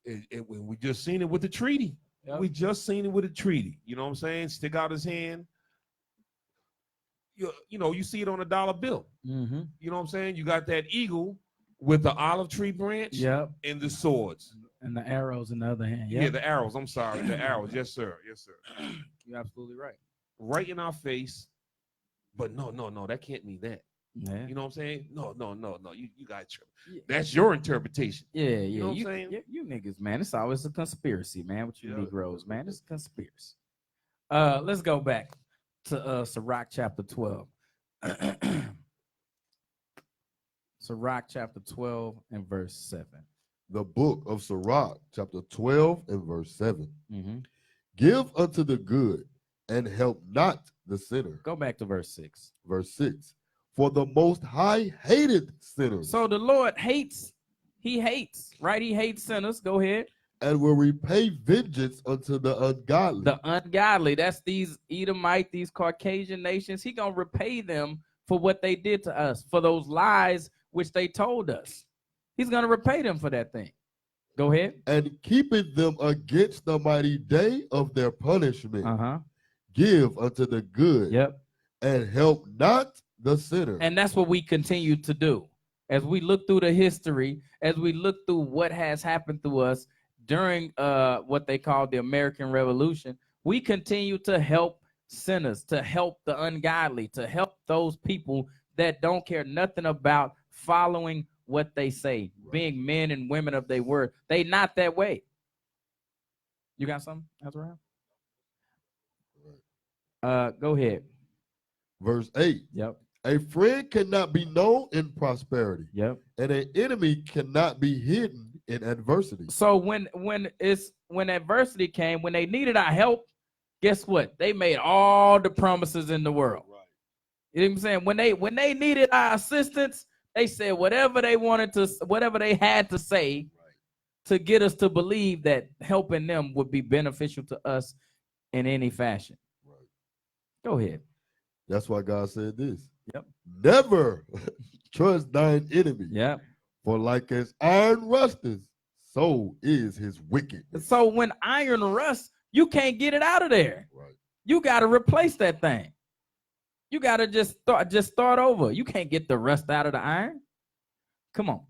We just seen it with the treaty. Yep. We just seen it with the treaty. You know what I'm saying? Stick out his hand. You know, you see it on a dollar bill. You know what I'm saying? You got that eagle with the olive tree branch and the swords. And the arrows in the other hand. Yeah, the arrows. I'm sorry. The arrows. Yes, sir. Yes, sir. You're absolutely right. Right in our face. But no, that can't mean that. Yeah. You know what I'm saying? No. You got that's your interpretation. Yeah. You know what I'm saying? You niggas, man. It's always a conspiracy, man, with you Negroes, man. It's a conspiracy. Let's go back to Sirach chapter 12. Sirach chapter 12 and verse 7. The book of Sirach, chapter 12 and verse 7. Give unto the good and help not the sinner. Go back to verse 6. Verse 6. For the Most High hated sinners. So the Lord hates, right? He hates sinners. Go ahead. And will repay vengeance unto the ungodly. The ungodly, that's these Edomite, these Caucasian nations. He gonna repay them for what they did to us, for those lies which they told us. He's gonna repay them for that thing. Go ahead. And keeping them against the mighty day of their punishment. Give unto the good. And help not the sinner. And that's what we continue to do. As we look through the history, as we look through what has happened to us during what they call the American Revolution, we continue to help sinners, to help the ungodly, to help those people that don't care nothing about following what they say, being men and women of their word. They not that way. You got something, Azrael? Go ahead. Verse 8. A friend cannot be known in prosperity. And an enemy cannot be hidden in adversity. So when adversity came, when they needed our help, guess what? They made all the promises in the world. You know what I'm saying? When they needed our assistance, They said whatever they wanted to, whatever they had to say to get us to believe that helping them would be beneficial to us in any fashion. Right. Go ahead. That's why God said this. Yep. Never trust thine enemy. Yep. For like as iron rusteth, so is his wickedness. So when iron rusts, you can't get it out of there. Right. You got to replace that thing. You got to just start over. You can't get the rust out of the iron. Come on.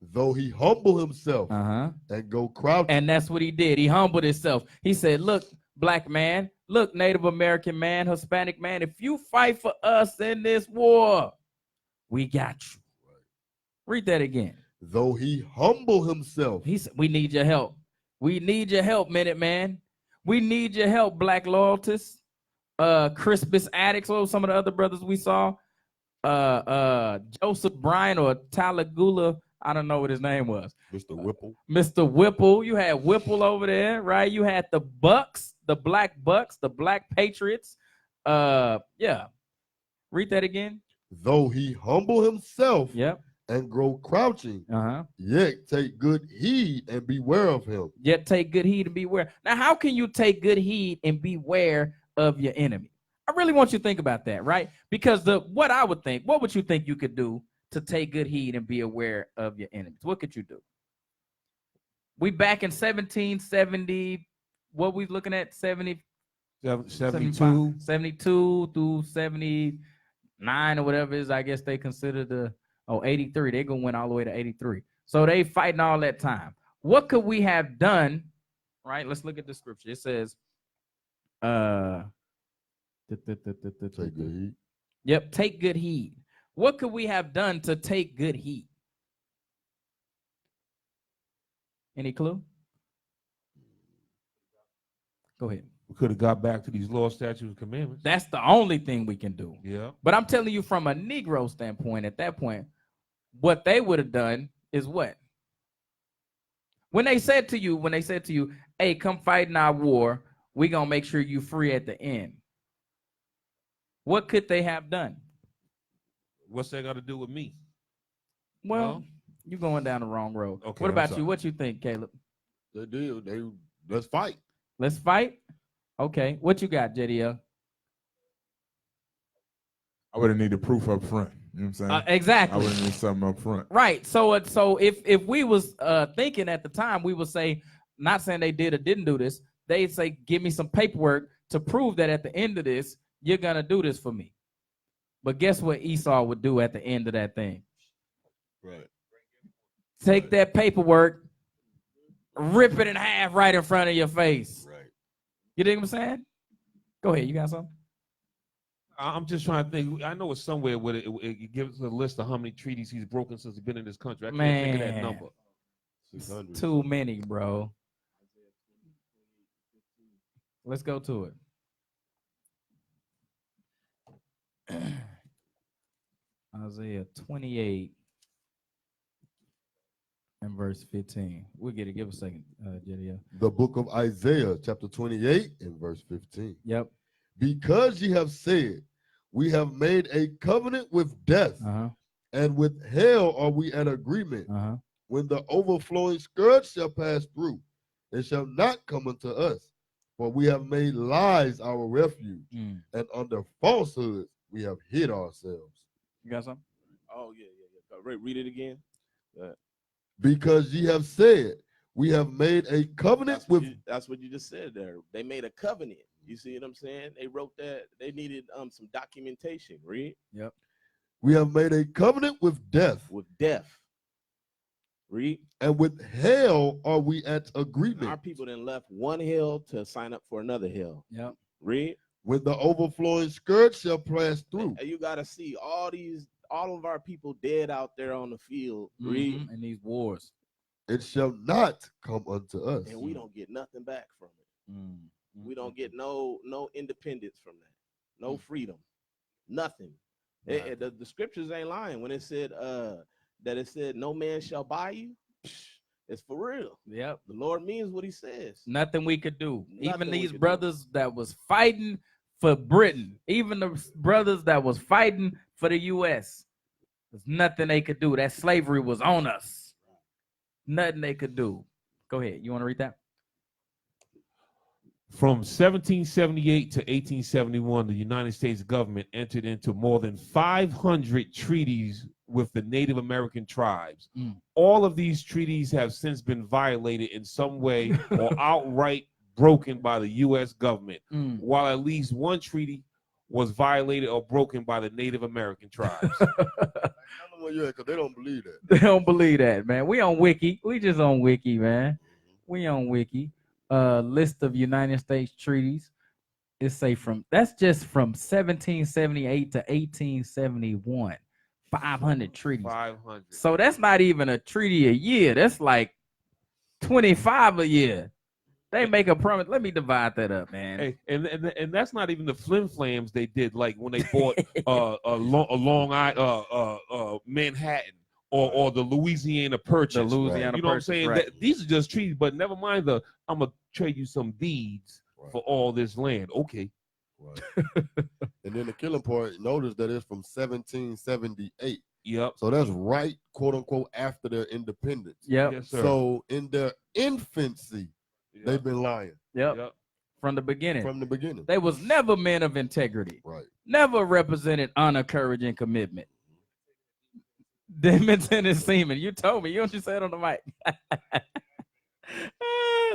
Though he humble himself Uh-huh. and go crouching. And that's what he did. He humbled himself. He said, look, black man, look, Native American man, Hispanic man, if you fight for us in this war, we got you. Read that again. Though he humble himself. He said, we need your help. We need your help, Minute Man. We need your help, Black Loyalists, Crispus Addicts, or some of the other brothers we saw. Joseph Bryan or Talagula, I don't know what his name was. Mr. Whipple. Mr. Whipple. You had Whipple over there, right? You had the Bucks, the Black Bucks, the Black Patriots. Yeah. Read that again. Though he humble himself. Yep. And grow crouching, Uh-huh. yet take good heed and beware of him. Yet take good heed and beware. Now, how can you take good heed and beware of your enemy? I really want you to think about that, right? Because what would you think you could do to take good heed and be aware of your enemies? What could you do? We back in 1770, what we looking at, 72 through 79 or whatever it is, I guess they consider 83. They're going to win all the way to 83. So they fighting all that time. What could we have done, right? Let's look at the scripture. It says, Take good heed. Yep, take good heed. What could we have done to take good heed? Any clue? Go ahead. We could have got back to these law, statutes, and commandments. That's the only thing we can do. Yeah. But I'm telling you from a Negro standpoint, at that point, what they would have done is what? When they said to you, hey, come fight in our war, we're going to make sure you free at the end. What could they have done? What's that got to do with me? Well, you're going down the wrong road. Okay, what I'm about sorry. you? What you think, Caleb? They did. Let's fight. Let's fight? Okay. What you got, JDL? I would have needed proof up front. You know what I'm saying? Exactly. I would have needed something up front. Right. So if we was thinking at the time, we would say, not saying they did or didn't do this, they'd say, give me some paperwork to prove that at the end of this, you're going to do this for me. But guess what Esau would do at the end of that thing? Right. Take that paperwork, rip it in half right in front of your face. Right. You dig what I'm saying? Go ahead. You got something? I'm just trying to think. I know it's somewhere where it gives a list of how many treaties he's broken since he's been in this country. I can't think of that number. 600. Too many, bro. Let's go to it. Isaiah 28 and verse 15. We'll get it. Give a second, JDL. The book of Isaiah, chapter 28 and verse 15. Yep. Because ye have said, we have made a covenant with death, and with hell are we at agreement. When the overflowing scourge shall pass through, it shall not come unto us. For we have made lies our refuge, and under falsehoods we have hid ourselves. You got something? Oh, yeah. Read it again. Because ye have said, we have made a covenant that's what you just said there. They made a covenant. You see what I'm saying? They wrote that. They needed some documentation. Read. Yep. We have made a covenant with death. With death. Read. And with hell are we at agreement. Our people then left one hell to sign up for another hell. Yep. Read. When the overflowing scourge shall pass through. And you got to see all of our people dead out there on the field. Read. In these wars. It shall not come unto us. And we don't get nothing back from it. We don't get no independence from that. No freedom. Nothing. The scriptures ain't lying when it said that it said no man shall buy you. It's for real. Yep. The Lord means what he says. Nothing we could do. Nothing Even we these could brothers that was fighting for Britain, even the brothers that was fighting for the U.S., There's nothing they could do. That slavery was on us. Nothing they could do. Go ahead. You want to read that? From 1778 to 1871, the United States government entered into more than 500 treaties with the Native American tribes. All of these treaties have since been violated in some way or outright broken by the U.S. government, while at least one treaty was violated or broken by the Native American tribes. Because they don't believe that. They don't believe that, man. We on Wiki. We just on Wiki, man. We on Wiki. List of United States treaties. It say that's just from 1778 to 1871. 500 treaties. 500. So that's not even a treaty a year. That's like 25 a year. They make a promise. Let me divide that up, man. Hey, and that's not even the flim flams they did, like when they bought Manhattan or the Louisiana Purchase. The Louisiana you know what I'm Purchase, saying? right. These are just treaties, but never mind I'm gonna trade you some deeds for all this land. Okay. Right. And then the killing part, notice that it's from 1778. Yep. So that's right, quote unquote, after their independence. Yep. Yes, sir. So in their infancy, they've been lying. Yep. From the beginning. From the beginning. They was never men of integrity. Right. Never represented honor, courage, and commitment. Demons and his semen. You told me. You know what you said on the mic.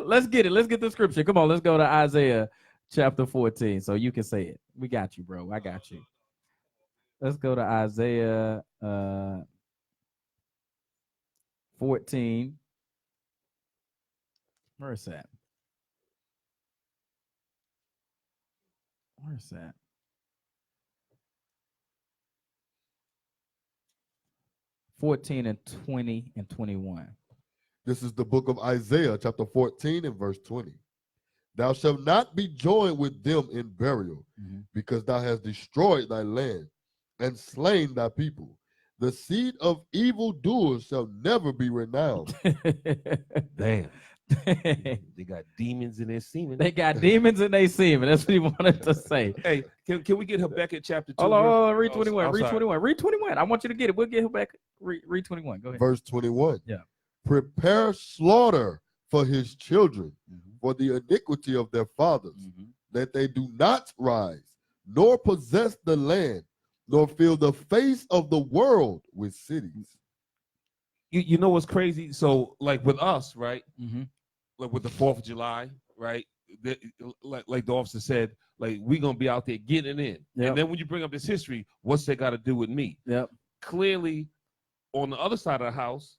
Let's get it. Let's get the scripture. Come on. Let's go to Isaiah chapter 14 so you can say it. We got you, bro. I got you. Let's go to Isaiah 14. Where's that? Where's that? (14 and 20 and 21). This is the book of Isaiah, chapter 14 and verse 20. Thou shalt not be joined with them in burial, because thou hast destroyed thy land and slain thy people. The seed of evildoers shall never be renowned. Damn. They got demons in their semen. They got demons in their semen. That's what he wanted to say. Hey, can we get Habakkuk chapter 2? Hold on, read 21. I'm Read sorry. 21. Read 21. I want you to get it. We'll get Habakkuk. Read 21. Go ahead. Verse 21. Yeah. Prepare slaughter for his children, for the iniquity of their fathers, that they do not rise, nor possess the land, nor fill the face of the world with cities. You know what's crazy? So, like with us, right? Like with the 4th of July, right? Like the officer said, like we're gonna be out there getting in. Yep. And then when you bring up this history, what's that got to do with me? Yep. Clearly, on the other side of the house,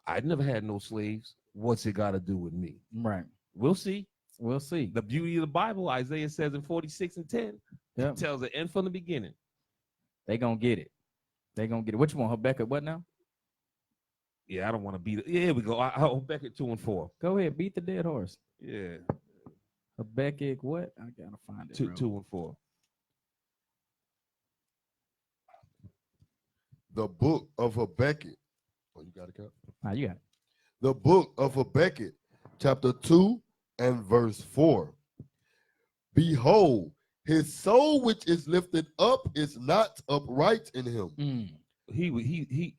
I never had no slaves. What's it got to do with me? Right. We'll see. We'll see. The beauty of the Bible, Isaiah says in 46 and 10, Yep. it tells the end from the beginning. They gonna get it. They gonna get it. What you want, Habakkuk? What now? Yeah, I don't want to beat it. Yeah, here we go. I'll back it 2 and 4. Go ahead, beat the dead horse. Yeah, Habakkuk, what? I gotta find it. 2 bro. and 4. The book of Habakkuk. Oh, you got it, Cap? Ah, you got it. The book of Habakkuk, chapter 2 and verse 4. Behold, his soul which is lifted up is not upright in him. He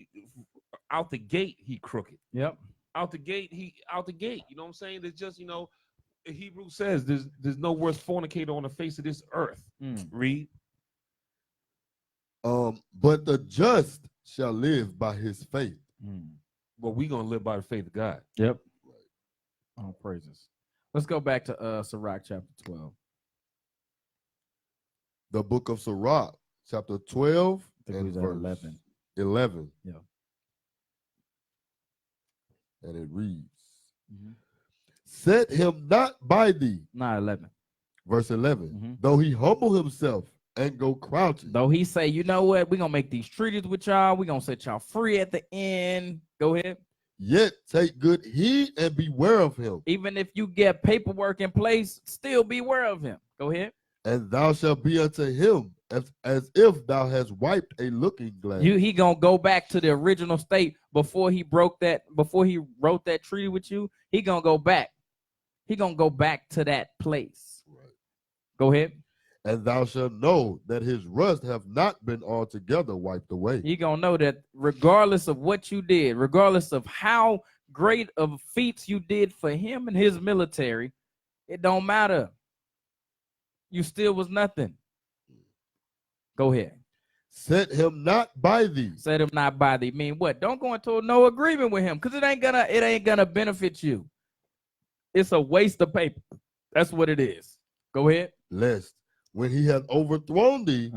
out the gate, he crooked. Yep. Out the gate. You know what I'm saying? There's just, Hebrew says there's no worse fornicator on the face of this earth. Read. But the just shall live by his faith. But we're gonna live by the faith of God. Yep. All praises. Let's go back to Sirach chapter 12. The book of Sirach, chapter 12 I think and we was at verse 11. 11. Yeah. And it reads, set him not by thee. Not 11. Verse 11. Though he humble himself and go crouching. Though he say, you know what? We're going to make these treaties with y'all. We're going to set y'all free at the end. Go ahead. Yet take good heed and beware of him. Even if you get paperwork in place, still beware of him. Go ahead. And thou shalt be unto him as if thou hast wiped a looking glass. He going to go back to the original state before he wrote that treaty with you. He going to go back. He going to go back to that place. Right. Go ahead. and thou shalt know that his rust have not been altogether wiped away. You're going to know that regardless of what you did, regardless of how great of feats you did for him and his military, it don't matter. You still was nothing. Go ahead. Set him not by thee. Set him not by thee. Mean what? Don't go into no agreement with him, because it ain't gonna benefit you. It's a waste of paper. That's what it is. Go ahead. Lest when he hath overthrown thee,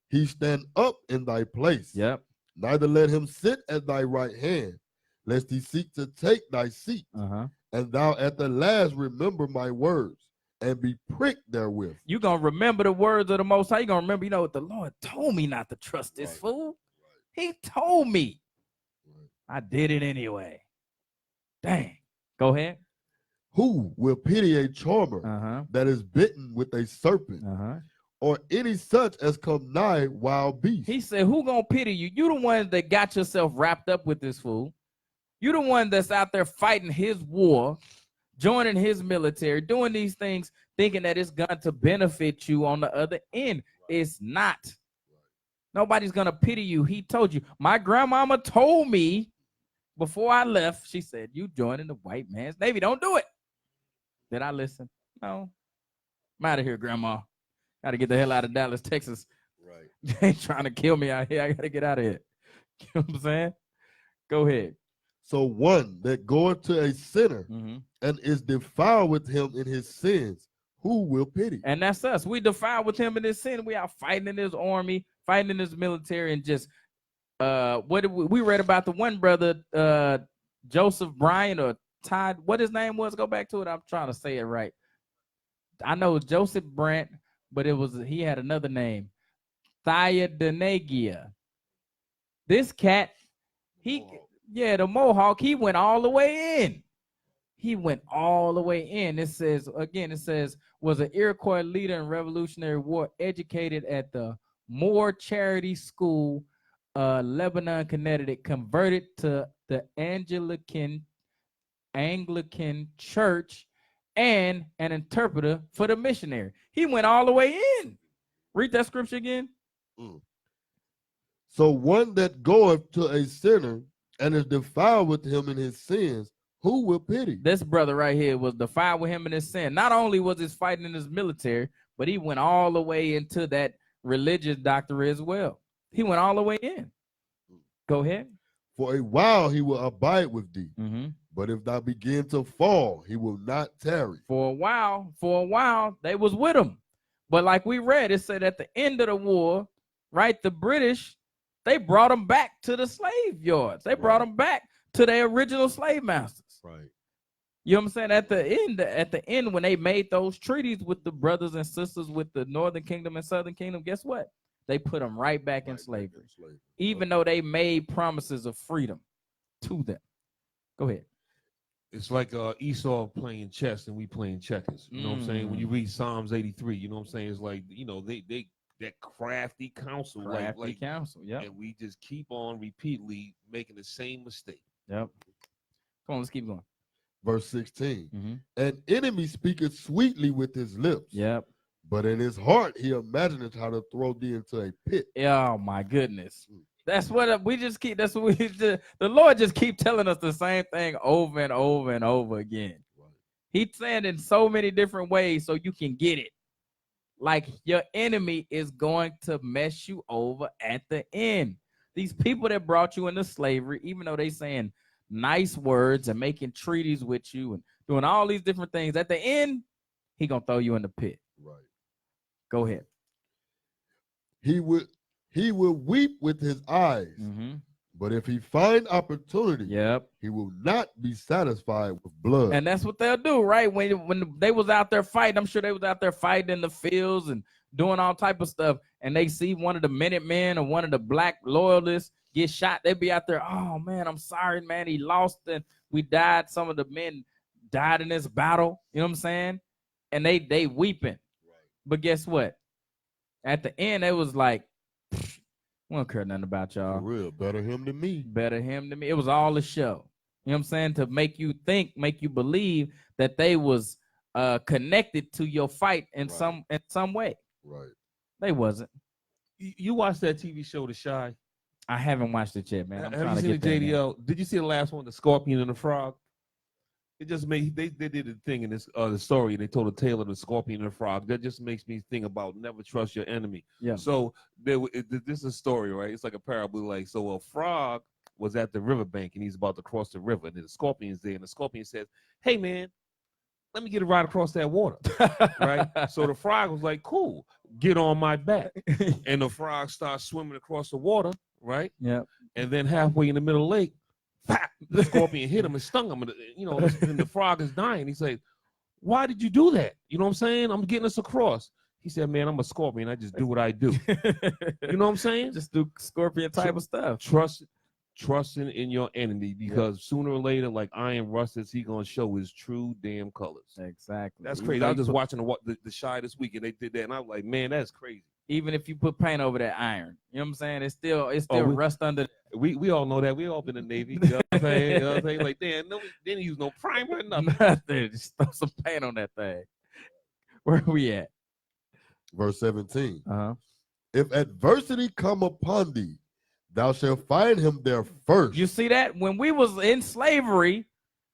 he stand up in thy place. Yep. Neither let him sit at thy right hand, lest he seek to take thy seat. And thou at the last remember my words, and be pricked therewith. You're going to remember the words of the Most High. You're going to remember, what the Lord told me not to trust this fool. He told me. I did it anyway. Dang. Go ahead. Who will pity a charmer that is bitten with a serpent, or any such as come nigh wild beasts? He said, who going to pity you? You the one that got yourself wrapped up with this fool. You the one that's out there fighting his war, joining his military, doing these things, thinking that it's going to benefit you on the other end. It's not. Nobody's going to pity you. He told you. My grandmama told me before I left, she said, you joining the white man's Navy. Don't do it. Did I listen? No. I'm out of here, Grandma. Got to get the hell out of Dallas, Texas. Right. They ain't trying to kill me out here. I got to get out of here. You know what I'm saying? Go ahead. So one that goeth to a sinner and is defiled with him in his sins, who will pity? And that's us. We defiled with him in his sin. We are fighting in his army, fighting in his military, and just what did we read about the one brother, Joseph Bryant or Todd, what his name was? Go back to it. I'm trying to say it right. I know it's Joseph Brant, but he had another name. Thayadanegia. This cat, the Mohawk, he went all the way in. He went all the way in. It says, was an Iroquois leader in Revolutionary War, educated at the Moore Charity School, Lebanon, Connecticut, converted to the Anglican Church, and an interpreter for the missionary. He went all the way in. Read that scripture again. So one that goeth to a sinner and is defiled with him in his sins, who will pity? This brother right here was defiled with him in his sin. Not only was he fighting in his military, but he went all the way into that religious doctrine as well. He went all the way in. Go ahead. For a while he will abide with thee. But if thou begin to fall, he will not tarry. For a while, they was with him. But like we read, it said at the end of the war, right, the British, they brought them back to the slave yards. They brought them back to their original slave masters. Right. You know what I'm saying? At the end, when they made those treaties with the brothers and sisters with the Northern Kingdom and Southern Kingdom, guess what? They put them right back in slavery. Even though they made promises of freedom to them. Go ahead. It's like Esau playing chess and we playing checkers. You know what I'm saying? When you read Psalms 83, you know what I'm saying? It's like, they that crafty counsel. Counsel, yeah. And we just keep on repeatedly making the same mistake. Yep. Come on, let's keep going. Verse 16. An enemy speaketh sweetly with his lips. Yep. But in his heart he imagineth how to throw thee into a pit. Oh my goodness. That's what we just keep. That's what we just, the Lord just keep telling us the same thing over and over and over again. Right. He's saying in so many different ways so you can get it. Like your enemy is going to mess you over at the end. These people that brought you into slavery, even though they saying nice words and making treaties with you and doing all these different things, at the end, he gonna throw you in the pit. Right. Go ahead. He will weep with his eyes, but if he find opportunity, he will not be satisfied with blood. And that's what they'll do, right? When they was out there fighting, I'm sure they was out there fighting in the fields and doing all type of stuff, and they see one of the Minutemen or one of the black loyalists get shot, they'd be out there, oh man, I'm sorry, man, he lost and we died. Some of the men died in this battle, you know what I'm saying? And they weeping. But guess what? At the end, it was like, we don't care nothing about y'all. For real, better him than me. Better him than me. It was all a show. You know what I'm saying? To make you think, make you believe that they was connected to your fight in some way. Right. They wasn't. You watched that TV show, The Shy? I haven't watched it yet, man. I'm Have trying you to seen get the that, man. JDL? Did you see the last one, The Scorpion and the Frog? It just made they did a thing in this the story. They told a tale of the scorpion and the frog. That just makes me think about never trust your enemy. Yeah. So this is a story, right? It's like a parable. Like, so a frog was at the riverbank and he's about to cross the river, and then the scorpion's there, and the scorpion says, "Hey man, let me get a ride across that water." Right? So the frog was like, "Cool, get on my back," and the frog starts swimming across the water, right? Yeah. And then halfway in the middle of the lake, the scorpion hit him and stung him, and and the frog is dying. He said, "Why did you do that? You know what I'm saying? I'm getting us across." He said, "Man, I'm a scorpion. I just do what I do." You know what I'm saying? Just do scorpion type of stuff. Trusting in your enemy, because sooner or later, like Iron Rusters, he gonna show his true damn colors. Exactly. That's Even crazy. though I you was just put- watching the Shy this week, and they did that, and I was like, man, that's crazy. Even if you put paint over that iron, you know what I'm saying? It's still we- rust under. We all know that. We all been in the Navy. You know what I'm saying? You know what I'm saying? Like, damn, no, we didn't use no primer or nothing. Nothing. Just throw some paint on that thing. Where are we at? Verse 17. Uh-huh. If adversity come upon thee, thou shalt find him there first. You see that? When we was in slavery,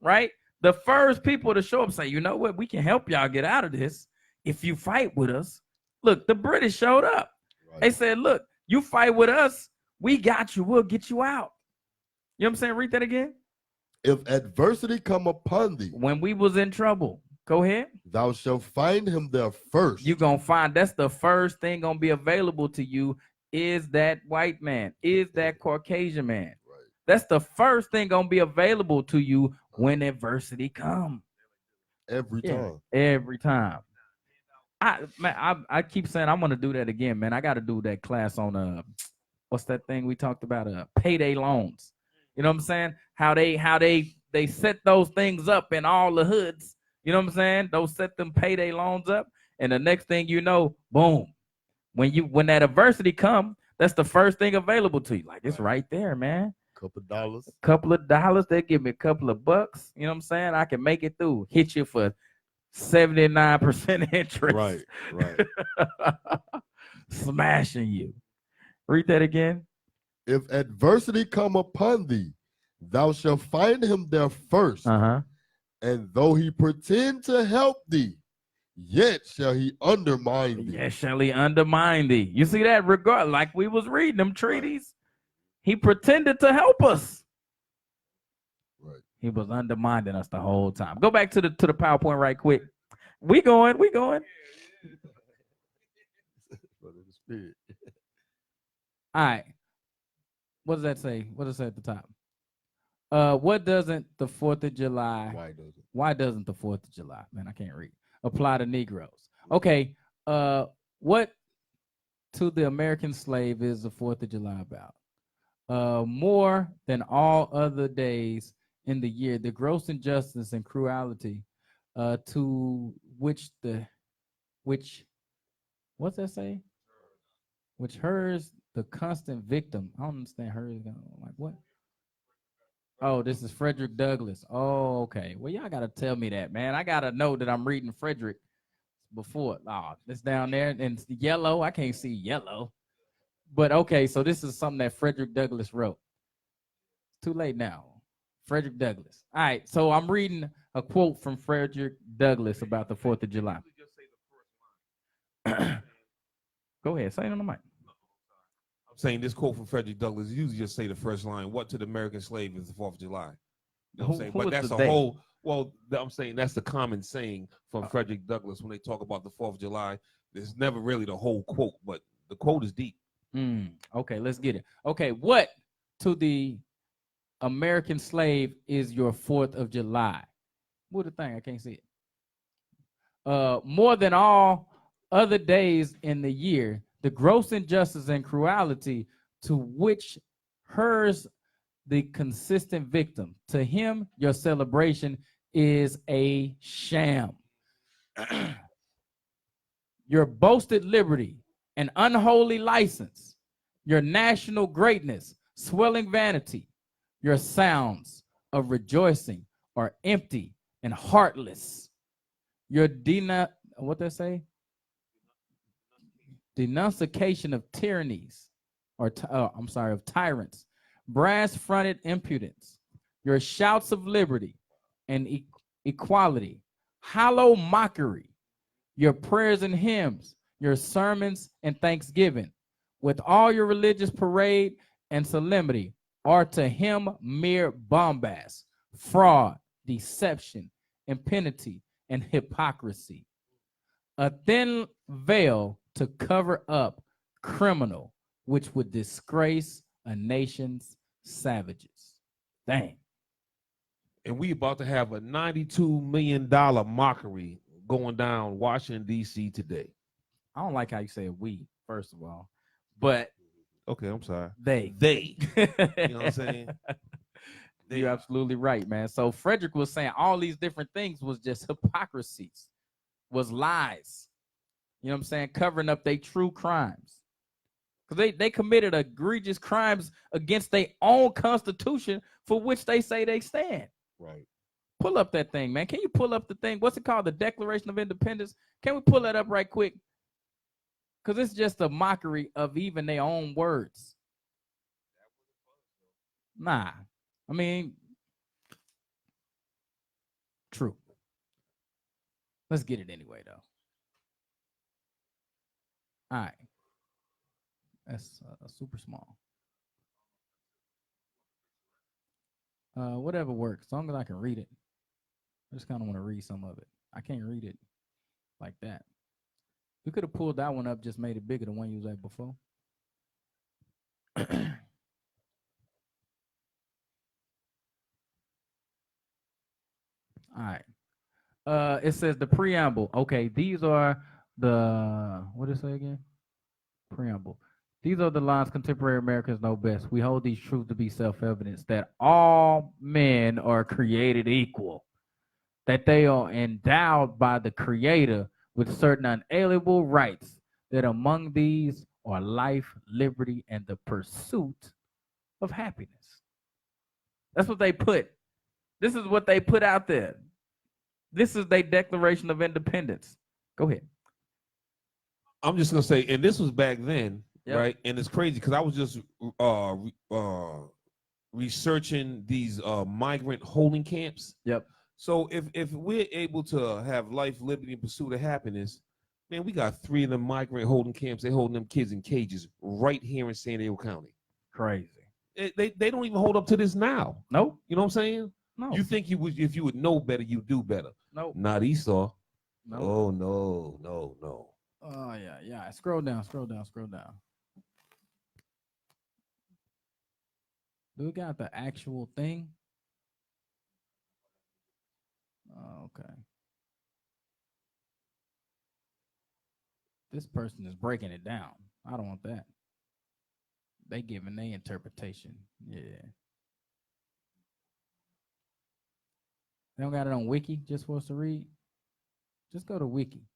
right? The first people to show up say, you know what? We can help y'all get out of this if you fight with us. Look, the British showed up. Right. They said, look, you fight with us, we got you. We'll get you out. You know what I'm saying? Read that again. If adversity come upon thee, When we was in trouble. Go ahead. thou shalt find him there first. You're going to find that's the first thing going to be available to you is that white man, is that Caucasian man. Right. That's the first thing going to be available to you when adversity come. Every time. Every time. I keep saying I'm gonna do that again, man. I got to do that class on what's that thing we talked about? Payday loans. You know what I'm saying? How they set those things up in all the hoods. You know what I'm saying? Those set them payday loans up, and the next thing you know, boom. When that adversity come, that's the first thing available to you. Like it's right there, man. Couple dollars. Couple of dollars, they give me a couple of bucks. You know what I'm saying? I can make it through. Hit you for 79% interest. Right. Smashing you. Read that again. If adversity come upon thee, thou shalt find him there first. Uh-huh. And though he pretend to help thee, yet shall he undermine thee. Yes, shall he undermine thee. You see that? Regard, like we was reading them treaties. He pretended to help us. Right. He was undermining us the whole time. Go back to the PowerPoint right quick. We going. Brother in the spirit. All right. What does that say? What does it say at the top? What doesn't the 4th of July? Why doesn't the 4th of July? Man, I can't read. Apply to Negroes. Okay. What to the American slave is the 4th of July about? More than all other days in the year, the gross injustice and cruelty to which what's that say? Which hers the constant victim. I don't understand hers. Like what? Oh, this is Frederick Douglass. Oh, okay. Well, y'all gotta tell me that, man. I gotta know that I'm reading Frederick before. Oh, it's down there and it's yellow. I can't see yellow. But okay, so this is something that Frederick Douglass wrote. It's too late now. Frederick Douglass. All right, so I'm reading a quote from Frederick Douglass about the 4th of July. Go ahead, say it on the mic. I'm saying this quote from Frederick Douglass, you usually just say the first line, what to the American slave is the 4th of July. You know what I'm saying? But that's a whole, well, I'm saying that's the common saying from Frederick Douglass when they talk about the 4th of July. There's never really the whole quote, but the quote is deep. Okay, let's get it. Okay, what to the American slave is your 4th of July? What the thing? I can't see it. More than all other days in the year, the gross injustice and cruelty to which hers the consistent victim. To him, your celebration is a sham. Your boasted liberty, an unholy license, your national greatness, swelling vanity, your sounds of rejoicing are empty and heartless. Your what they say? denunciation of tyrannies, or of tyrants, brass-fronted impudence, your shouts of liberty and equality, hollow mockery, your prayers and hymns, your sermons and thanksgiving, with all your religious parade and solemnity, are to him mere bombast, fraud, deception, impunity, and hypocrisy. A thin veil to cover up criminal, which would disgrace a nation's savages. Dang. And we about to have a $92 million mockery going down Washington, D.C. today. I don't like how you say we, first of all, but Okay, I'm sorry. they. You know what I'm saying? You're absolutely right, man. So Frederick was saying all these different things was just hypocrisies, was lies. You know what I'm saying? Covering up their true crimes. Because they committed egregious crimes against their own constitution for which they say they stand. Right. Pull up that thing, man. Can you pull up the thing? What's it called? The Declaration of Independence? Can we pull that up right quick? Because it's just a mockery of even their own words. Nah. I mean, true. Let's get it anyway, though. All right. That's super small. Whatever works, as long as I can read it. I just kind of want to read some of it. I can't read it like that. We could have pulled that one up, just made it bigger than one you was at before. All right. It says the preamble. Okay, these are the, what did it say again? Preamble. These are the lines contemporary Americans know best. We hold these truths to be self-evident, that all men are created equal, that they are endowed by the Creator with certain unalienable rights, that among these are life, liberty, and the pursuit of happiness. That's what they put. This is what they put out there. This is their Declaration of Independence. Go ahead. I'm just gonna say, and this was back then, Yep. right? And it's crazy because I was just researching these migrant holding camps. Yep. So if we're able to have life, liberty, and pursuit of happiness, man, we got 3 of the migrant holding camps. They're holding them kids in cages right here in San Diego County. Crazy. They don't even hold up to this now. Nope. You know what I'm saying? No. You think you would, if you would know better, you do better. Nope. Not Esau. Nope. Oh no. Oh yeah. Scroll down. Do we got the actual thing? Oh, okay. This person is breaking it down. I don't want that. They giving their interpretation. Yeah. They don't got it on Wiki just for us to read. Just go to Wiki.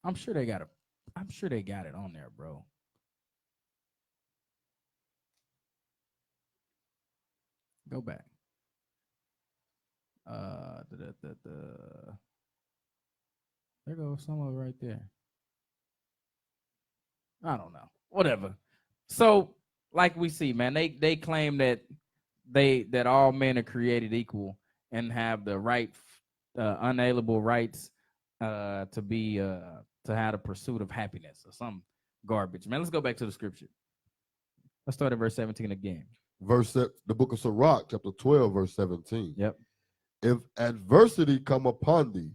I'm sure they got it on there, bro. Go back. There goes some of it right there. I don't know. Whatever. So, like we see, man, they claim that that all men are created equal and have the right, unalienable rights to be to have the pursuit of happiness or some garbage. Man, let's go back to the scripture. Let's start at verse 17 again. The book of Sirach, chapter 12, verse 17. Yep. If adversity come upon thee,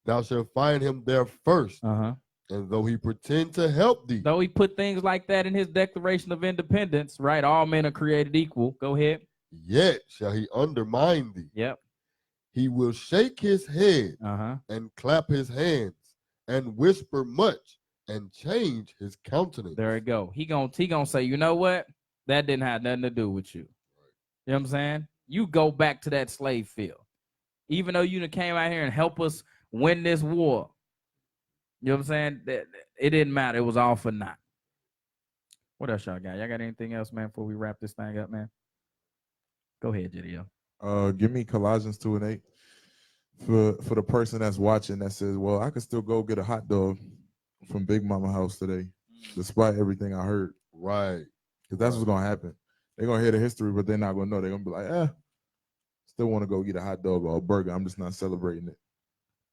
thou shalt find him there first. And though he pretend to help thee. Though he put things like that in his Declaration of Independence, right? All men are created equal. Go ahead. Yet shall he undermine thee. Yep. He will shake his head and clap his hands and whisper much and change his countenance. There you go. He gonna say, you know what? That didn't have nothing to do with you. You know what I'm saying? You go back to that slave field. Even though you came out here and help us win this war. You know what I'm saying? It didn't matter. It was all for naught. What else y'all got? Y'all got anything else, man, before we wrap this thing up, man? Go ahead, JDL. Give me Colossians 2:8. for the person that's watching that says, well, I could still go get a hot dog from Big Mama house today, despite everything I heard. Right. Because that's what's gonna happen. They're gonna hear the history, but they're not gonna know. They're gonna be like, still want to go get a hot dog or a burger. I'm just not celebrating it.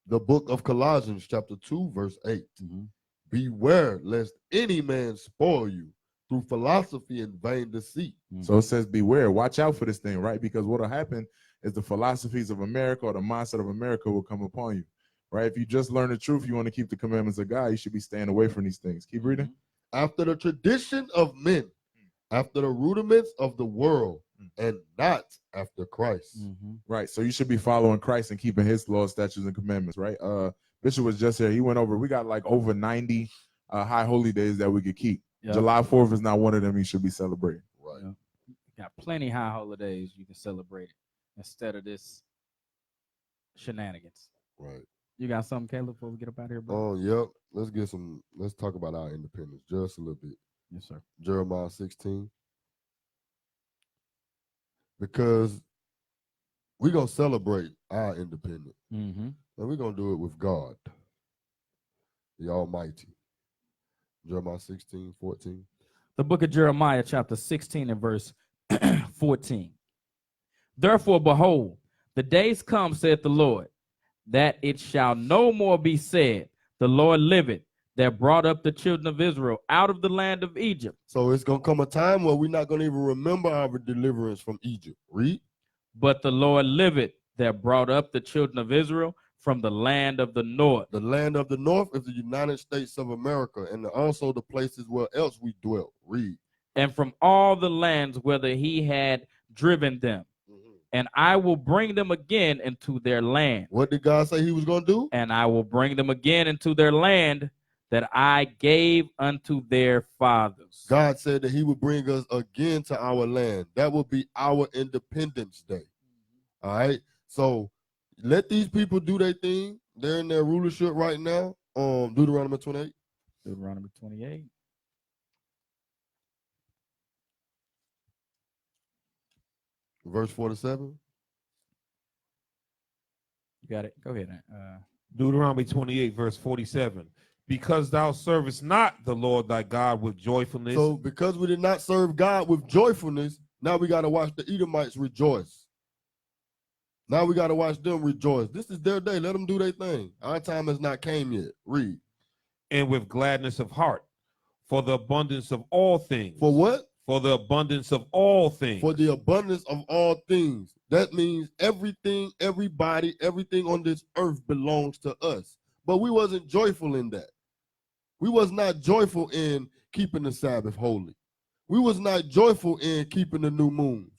The book of Colossians, chapter 2, verse 8. Mm-hmm. Beware lest any man spoil you through philosophy and vain deceit. So it says, beware, watch out for this thing, right? Because what'll happen is the philosophies of America or the mindset of America will come upon you, right? If you just learn the truth, you want to keep the commandments of God, you should be staying away from these things. Keep reading. After the tradition of men, after the rudiments of the world, and not after Christ. Right. So you should be following Christ and keeping his laws, statutes, and commandments, right? Bishop was just here. He went over, we got like over 90 high holy days that we could keep. Yep. July 4th is not one of them you should be celebrating. Right. Yep. Got plenty high holidays you can celebrate instead of this shenanigans. Right. You got something, Caleb, before we get up out of here, bro? Oh, yep. Let's talk about our independence just a little bit. Yes, sir. Jeremiah 16. Because we're going to celebrate our independence. Mm-hmm. And we're going to do it with God, the Almighty. Jeremiah 16, 14. The book of Jeremiah, chapter 16 and verse 14. Therefore, behold, the days come, saith the Lord, that it shall no more be said, the Lord liveth, that brought up the children of Israel out of the land of Egypt. So it's going to come a time where we're not going to even remember our deliverance from Egypt. Read. But the Lord liveth, that brought up the children of Israel from the land of the north. The land of the north is the United States of America, and also the places where else we dwelt. Read. And from all the lands whither he had driven them. And I will bring them again into their land. What did God say he was going to do? And I will bring them again into their land that I gave unto their fathers. God said that he would bring us again to our land. That would be our Independence Day. All right? So let these people do their thing. They're in their rulership right now. Deuteronomy 28. Deuteronomy 28. Verse 47. You got it. Go ahead. Deuteronomy 28, verse 47. Because thou servest not the Lord thy God with joyfulness. So because we did not serve God with joyfulness, now we got to watch the Edomites rejoice. Now we got to watch them rejoice. This is their day. Let them do their thing. Our time has not came yet. Read. And with gladness of heart, for the abundance of all things. For what? For the abundance of all things. For the abundance of all things. That means everything, everybody, everything on this earth belongs to us. But we wasn't joyful in that. We was not joyful in keeping the Sabbath holy. We was not joyful in keeping the new moons.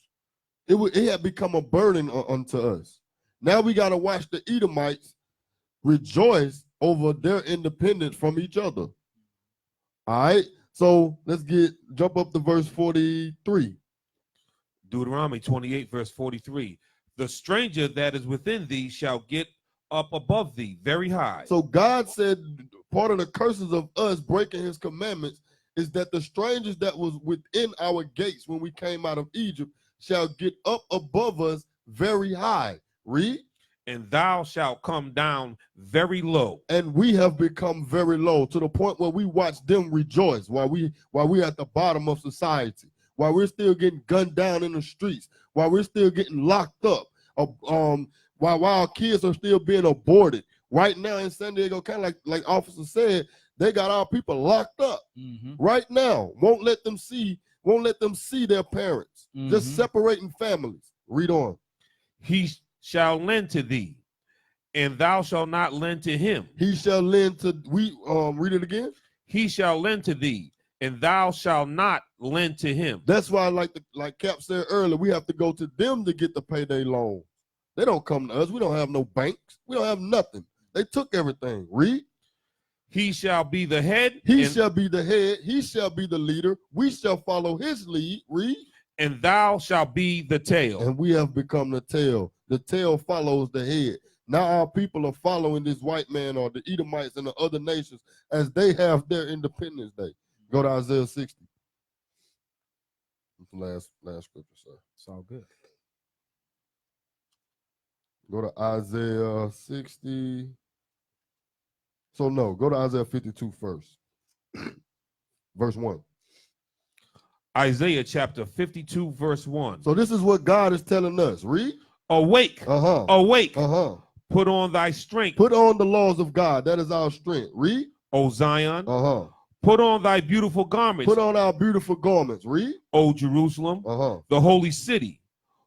It had become a burden unto us. Now we got to watch the Edomites rejoice over their independence from each other. All right? So let's jump up to verse 43. Deuteronomy 28, verse 43. The stranger that is within thee shall get up above thee very high. So God said part of the curses of us breaking his commandments is that the strangers that was within our gates when we came out of Egypt shall get up above us very high. Read. And thou shalt come down very low. And we have become very low to the point where we watch them rejoice while we're at the bottom of society, while we're still getting gunned down in the streets, while we're still getting locked up, while our kids are still being aborted. Right now in San Diego, kind of like Officer said, they got our people locked up right now. Won't let them see their parents. Just separating families. Read on. He shall lend to thee, and thou shalt not lend to him. He shall lend to read it again. He shall lend to thee, and thou shalt not lend to him. That's why, like Cap said earlier, we have to go to them to get the payday loan. They don't come to us. We don't have no banks. We don't have nothing. They took everything. Read. He shall be the head. He shall be the head. He shall be the leader. We shall follow his lead. Read. And thou shalt be the tail. And we have become the tail. The tail follows the head. Now our people are following this white man or the Edomites and the other nations as they have their Independence Day. Go to Isaiah 60. That's the last scripture, sir. It's all good. Go to Isaiah 60. So no, go to Isaiah 52 first. Verse 1. Isaiah chapter 52, verse 1. So this is what God is telling us. Read. Awake, Uh-huh. awake, Uh-huh. put on thy strength, Put on the laws of God. That is our strength. Read. O Zion. Uh-huh. Put on thy beautiful garments, Put on our beautiful garments. Read. O Jerusalem, Uh-huh. the holy city.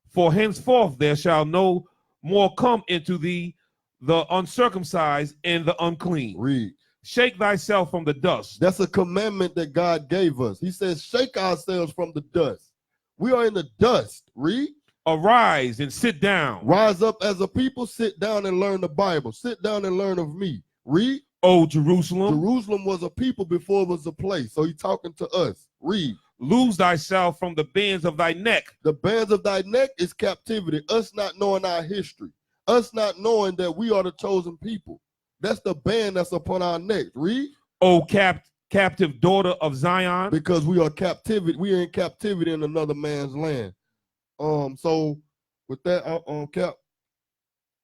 For henceforth there shall no more come into thee the uncircumcised and the unclean. Read. Shake thyself from the dust. That's a commandment that God gave us. He says, shake ourselves from the dust. We are in the dust. Read. Arise and sit down, Rise up as a people. Sit down and learn the Bible. Sit down and learn of me. Read. O Jerusalem. Jerusalem was a people before it was a place. So he's talking to us. Read. Lose thyself from the bands of thy neck. The bands of thy neck is captivity. Us not knowing our history. Us not knowing that we are the chosen people. That's the band that's upon our neck. Read. O captive daughter of Zion. Because we are captivity. We are in captivity in another man's land. So with that, Cap,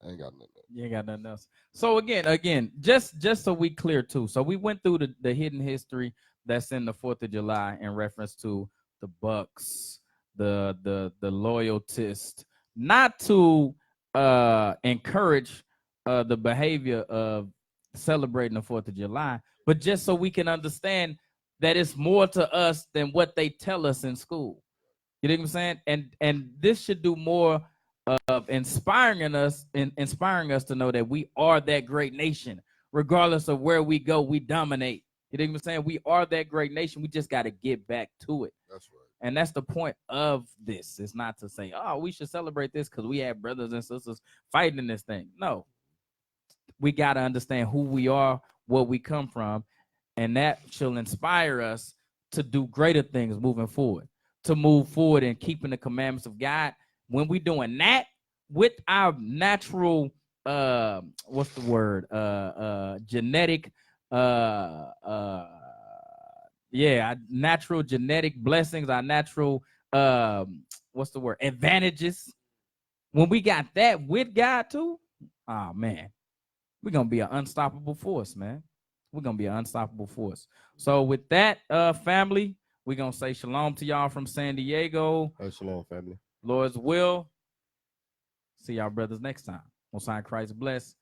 I ain't got nothing. You ain't got nothing else. So again, just so we clear too. So we went through the hidden history that's in the 4th of July in reference to the Bucks, the loyalists, not to encourage the behavior of celebrating the 4th of July, but just so we can understand that it's more to us than what they tell us in school. You know what I'm saying? And this should do more of inspiring us to know that we are that great nation. Regardless of where we go, we dominate. You know what I'm saying? We are that great nation. We just got to get back to it. That's right. And that's the point of this. It's not to say, oh, we should celebrate this because we have brothers and sisters fighting in this thing. No. We got to understand who we are, where we come from, and that shall inspire us to do greater things moving forward, to move forward in keeping the commandments of God. When we're doing that with our natural, what's the word? Genetic, our natural genetic blessings, our natural, what's the word? Advantages. When we got that with God too, oh man, we're going to be an unstoppable force, man. We're going to be an unstoppable force. So with that, family, we're going to say shalom to y'all from San Diego. Hey, shalom, family. Lord's will. See y'all brothers next time. Most High Christ bless.